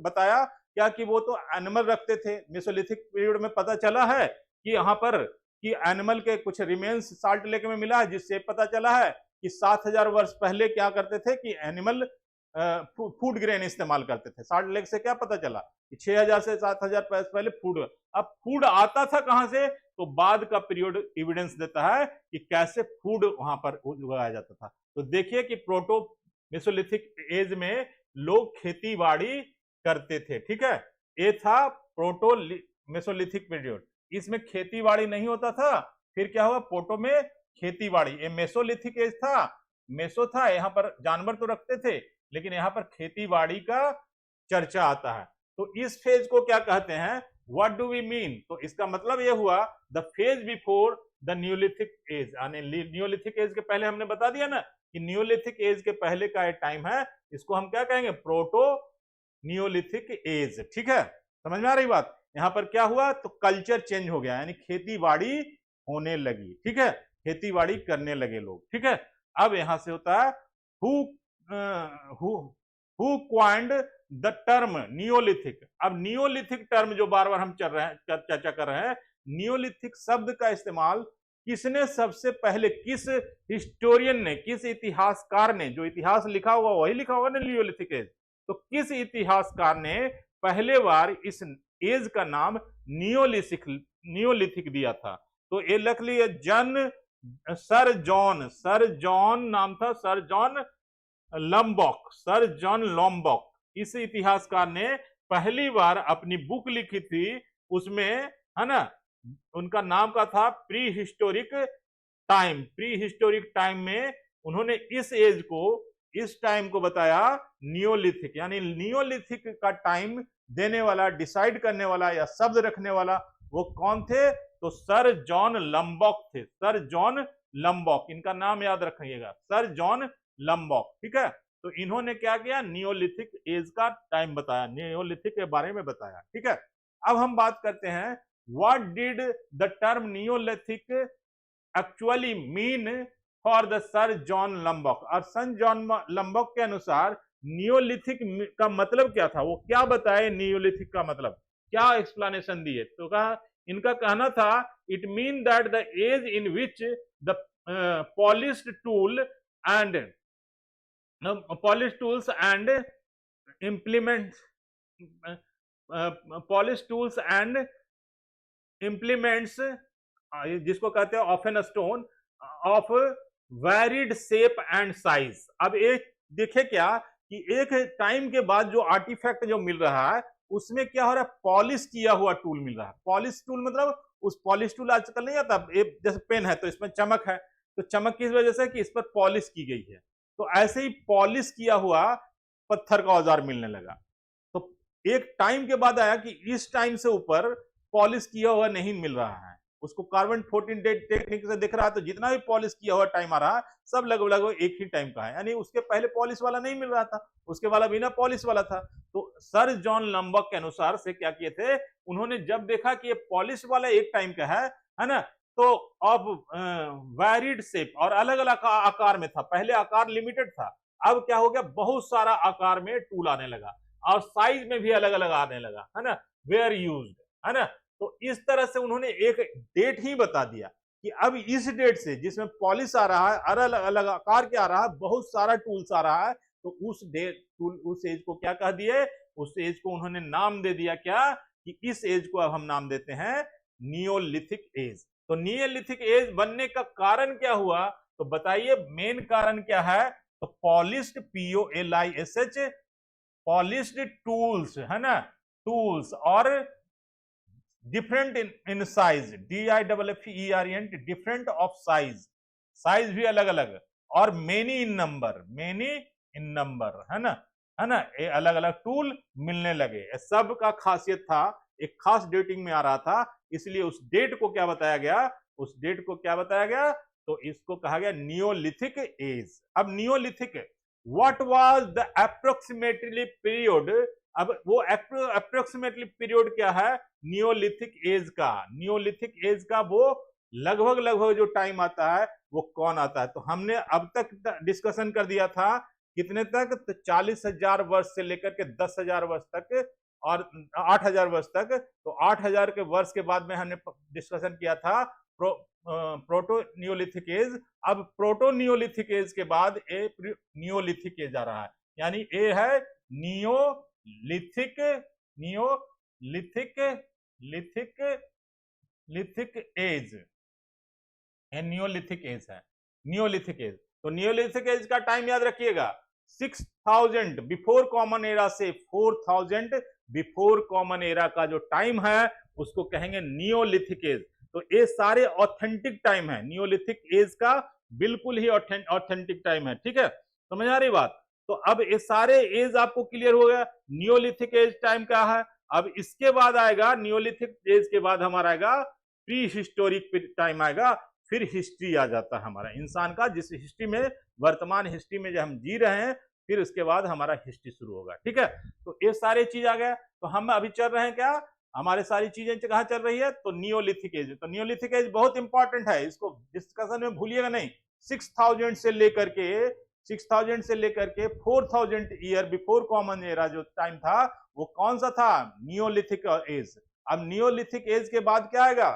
बताया क्या कि वो तो एनिमल रखते थे। मेसोलिथिक पीरियड में पता चला है कि यहाँ पर कि एनिमल के कुछ रिमेन्स साल्ट लेक में मिला है, जिससे पता चला है कि 7000 वर्ष पहले क्या करते थे कि एनिमल फूड ग्रेन इस्तेमाल करते थे। साल्ट लेक से क्या पता चला कि 6000 से 7000 पहले फूड, अब फूड आता था कहां से, तो बाद का पीरियड एविडेंस देता है कि कैसे फूड वहां पर उगाया जाता था। तो देखिए कि प्रोटो मेसोलिथिक एज में लोग खेती बाड़ी करते थे, ठीक है। ये था प्रोटो मेसोलिथिक पीरियड, इसमें खेती बाड़ी नहीं होता था। फिर क्या हुआ, प्रोटो में खेती बाड़ी, ये मेसोलिथिक एज था, मेसो था, यहाँ पर जानवर तो रखते थे, लेकिन यहाँ पर खेती बाड़ी का चर्चा आता है। तो इस फेज को क्या कहते हैं, व्हाट डू वी मीन, तो इसका मतलब यह हुआ the phase before the neolithic age, यानी न्यूलिथिक एज के पहले हमने बता दिया ना कि न्यूलिथिक एज के पहले का एक टाइम है, इसको हम क्या कहेंगे, प्रोटो नियोलिथिक एज, ठीक है। समझ में आ रही बात, यहां पर क्या हुआ, तो कल्चर चेंज हो गया, यानी खेती बाड़ी होने लगी, ठीक है, खेती बाड़ी करने लगे लोग, ठीक है। अब यहां से होता है who coined the term neolithic. अब नियोलिथिक टर्म जो बार बार हम चर्चा कर रहे हैं, नियोलिथिक शब्द का इस्तेमाल किसने सबसे पहले, किस हिस्टोरियन ने, किस इतिहासकार ने, जो इतिहास लिखा हुआ वही लिखा होगा ना नियोलिथिक एज, तो किस इतिहासकार ने पहले बार इस एज का नाम नियोलिथिक दिया था, तो ये लिख लिए सर जॉन नाम था, सर जॉन लॉम्बॉक, इस इतिहासकार ने पहली बार अपनी बुक लिखी थी, उसमें है ना, उनका नाम का था प्री हिस्टोरिक टाइम में उन्होंने इस टाइम को बताया नियोलिथिक, यानी नियोलिथिक का टाइम देने वाला, डिसाइड करने वाला या शब्द रखने वाला वो कौन थे, तो सर जॉन लंबॉक थे, सर जॉन लंबॉक, इनका नाम याद रखिएगा, सर जॉन लंबॉक, ठीक है। तो इन्होंने क्या किया, नियोलिथिक एज का टाइम बताया, नियोलिथिक के बारे में बताया, ठीक है। अब हम बात करते हैं what did the term Neolithic actually mean for the sir John Lubbock, और सर जॉन लंबॉक के अनुसार नियोलिथिक का मतलब क्या था, वो क्या बताए, नियोलिथिक का मतलब क्या एक्सप्लेनेशन दिए, तो कहा, इनका कहना था it mean that the age in which the polished tools and implements जिसको कहते हैं of an stone of varied shape and size. अब एक देखे क्या कि एक टाइम के बाद जो आर्टिफैक्ट जो मिल रहा है उसमें क्या हो रहा है, पॉलिश किया हुआ टूल मिल रहा है। पॉलिश टूल मतलब उस पॉलिश टूल आजकल नहीं आता, जैसे पेन है तो इसमें चमक है, तो चमक किस वजह से कि इस पर पॉलिश की गई है, तो ऐसे ही पॉलिश किया हुआ पत्थर का औजार मिलने लगा। तो एक टाइम के बाद आया कि इस टाइम से ऊपर पॉलिश किया हुआ नहीं मिल रहा है, उसको कार्बन 14 डेट टेक्निक से दिख रहा है, तो जितना भी पॉलिश किया हुआ टाइम आ रहा है सब लगभग लगभग एक ही टाइम का है, यानी उसके पहले पॉलिश वाला नहीं मिल रहा था, उसके वाला बिना पॉलिश वाला था। तो सर जॉन लंबक के अनुसार से क्या किए थे, उन्होंने जब देखा कि ये पॉलिश वाला एक टाइम का है ना, तो ऑफ वैरिड शेप और अलग अलग आकार में था, पहले आकार लिमिटेड था, अब क्या हो गया, बहुत सारा आकार में टूल आने लगा और साइज में भी अलग अलग आने लगा, है ना, वेयर यूज्ड, है ना। तो इस तरह से उन्होंने एक डेट ही बता दिया कि अब इस डेट से जिसमें पॉलिश आ रहा है, अलग अलग आकार के आ रहा है, बहुत सारा टूल्स आ रहा है, तो उस डेट टूल उस एज को क्या कह दिए, उस एज को उन्होंने नाम दे दिया क्या, कि इस एज को अब हम नाम देते हैं नियोलिथिक एज। तो नियोलिथिक एज बनने का कारण क्या हुआ, तो बताइए मेन कारण क्या है, तो पॉलिश्ड POLISH पॉलिश्ड टूल्स, है ना, टूल्स और different in size, DIFFERENT, different of size, size भी अलग अलग, और मेनी इन नंबर, है ना, ये अलग अलग टूल मिलने लगे। सब का खासियत था, एक खास डेटिंग में आ रहा था, इसलिए उस डेट को क्या बताया गया, उस डेट को क्या बताया गया, तो इसको कहा गया नियोलिथिक एज। अब Neolithic, what was the approximately period, अब वो अप्रोक्सीमेटली पीरियड क्या है नियोलिथिक एज का, नियोलिथिक एज का वो लगभग लगभग जो टाइम आता है वो कौन आता है। तो हमने अब तक डिस्कशन कर दिया था कितने तक, तो 40,000 वर्ष से लेकर के 10,000 वर्ष तक और 8,000 वर्ष तक। तो 8,000 के वर्ष के बाद में हमने डिस्कशन किया था प्रोटो नियोलिथिक एज। अब प्रोटो नियोलिथिक एज के बाद ए नियोलिथिक एज आ रहा है, यानी ए है नियोलिथिक एज, नियोलिथिक एज है, नियोलिथिक एज। तो नियोलिथिक एज का टाइम याद रखिएगा 6000 बिफोर कॉमन एरा से 4000 बिफोर कॉमन एरा का जो टाइम है उसको कहेंगे नियोलिथिक एज। तो ये सारे ऑथेंटिक टाइम है, नियोलिथिक एज का बिल्कुल ही ऑथेंटिक टाइम है, ठीक है, समझ आ रही बात। तो अब ये सारे एज आपको क्लियर हो गया, नियोलिथिक एज टाइम क्या है। अब इसके बाद आएगा नियोलिथिक एज के बाद हमारा आएगा प्री हिस्टोरिक टाइम आएगा, फिर हिस्ट्री आ जाता है हमारा इंसान का, जिस हिस्ट्री में वर्तमान हिस्ट्री में जो हम जी रहे हैं, फिर उसके बाद हमारा हिस्ट्री शुरू होगा, ठीक है। तो ये सारे चीज आ गया। तो हम अभी चल रहे हैं क्या, हमारे सारी चीजें कहाँ चल रही है, तो नियोलिथिक एज। तो नियोलिथिक एज बहुत इंपॉर्टेंट है, इसको डिस्कशन में भूलिएगा नहीं। 6000 से लेकर के 4000 ईयर बिफोर कॉमन एरा जो टाइम था वो कौन सा था, नियोलिथिक एज। अब नियोलिथिक एज के बाद क्या आएगा,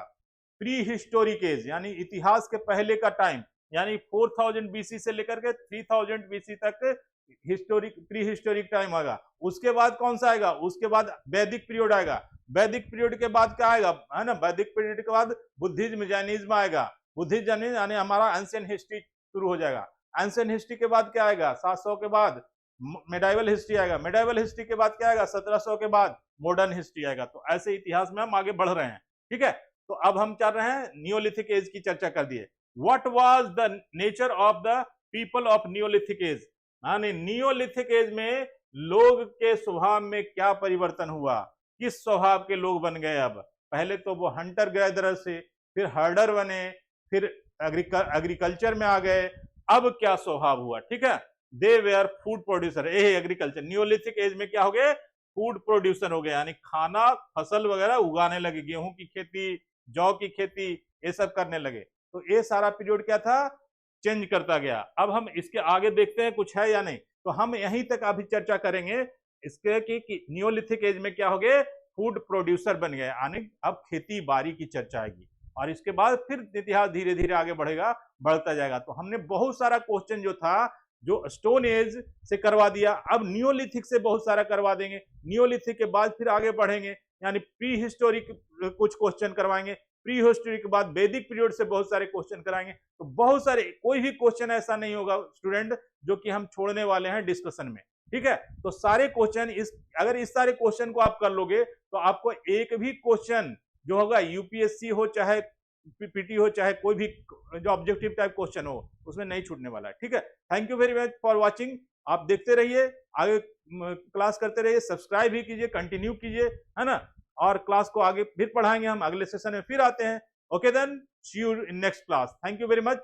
प्री हिस्टोरिक एज, यानी इतिहास के पहले का टाइम, यानी 4000 BC से लेकर के 3000 BC तक हिस्टोरिक प्री हिस्टोरिक टाइम आएगा। उसके बाद कौन सा आएगा, उसके बाद वैदिक पीरियड आएगा। वैदिक पीरियड के बाद क्या आएगा, है ना, वैदिक पीरियड के बाद बुद्धिज्म जैनिज्म आएगा। बुद्धिज्म जैनिज्म यानी हमारा एंशिएंट हिस्ट्री शुरू हो जाएगा। एंशिएंट हिस्ट्री के बाद क्या आएगा, 700 के बाद मेडाइवल हिस्ट्री आएगा। मेडाइवल हिस्ट्री के बाद क्या आएगा, 1700 के बाद मॉडर्न हिस्ट्री आएगा। तो ऐसे इतिहास में हम आगे बढ़ रहे हैं, ठीक है। तो अब हम चल रहे हैं नियोलिथिक एज की चर्चा कर दिए। What was the nature of the people of neolithic age, यानी नियोलिथिक एज में लोग के स्वभाव में क्या परिवर्तन हुआ, किस स्वभाव के लोग बन गए। अब पहले तो वो हंटर गैदरर से, फिर हर्डर बने, फिर एग्रीकल्चर में आ गए, अब क्या स्वभाव हुआ, ठीक है। दे वेयर फूड प्रोड्यूसर, ये एग्रीकल्चर। नियोलिथिक एज में क्या हो गए, फूड प्रोड्यूसर हो गए, यानी खाना फसल वगैरह उगाने लगे, गेहूं की खेती, जौ की खेती, ये सब करने लगे। तो ये सारा पीरियड क्या था, चेंज करता गया। अब हम इसके आगे देखते हैं कुछ है या नहीं। तो हम यहीं तक अभी चर्चा करेंगे इसके कि नियोलिथिक एज में क्या हो गए, फूड प्रोड्यूसर बन गए, यानी अब खेती बाड़ी की चर्चा आएगी, और इसके बाद फिर इतिहास धीरे धीरे आगे बढ़ेगा, बढ़ता जाएगा। तो हमने बहुत सारा क्वेश्चन जो था जो स्टोन एज से करवा दिया, अब नियोलिथिक से बहुत सारा करवा देंगे। नियोलिथिक के बाद फिर आगे बढ़ेंगे, यानी प्री हिस्टोरिक कुछ क्वेश्चन करवाएंगे, प्री हिस्टोरिक के बाद वैदिक पीरियड से बहुत सारे क्वेश्चन कराएंगे। तो बहुत सारे, कोई भी क्वेश्चन ऐसा नहीं होगा स्टूडेंट जो कि हम छोड़ने वाले हैं डिस्कशन में, ठीक है। तो सारे क्वेश्चन अगर इस सारे क्वेश्चन को आप कर लोगे तो आपको एक भी क्वेश्चन जो होगा, यूपीएससी हो चाहे पीटी हो चाहे कोई भी जो ऑब्जेक्टिव टाइप क्वेश्चन हो, उसमें नहीं छूटने वाला है, ठीक है। Thank you very much for watching. आप देखते रहिए, आगे क्लास करते रहिए, सब्सक्राइब भी कीजिए, कंटिन्यू कीजिए, है ना, और क्लास को आगे फिर पढ़ाएंगे हम, अगले सेशन में फिर आते हैं। Okay then, see you in next class. Thank you very much.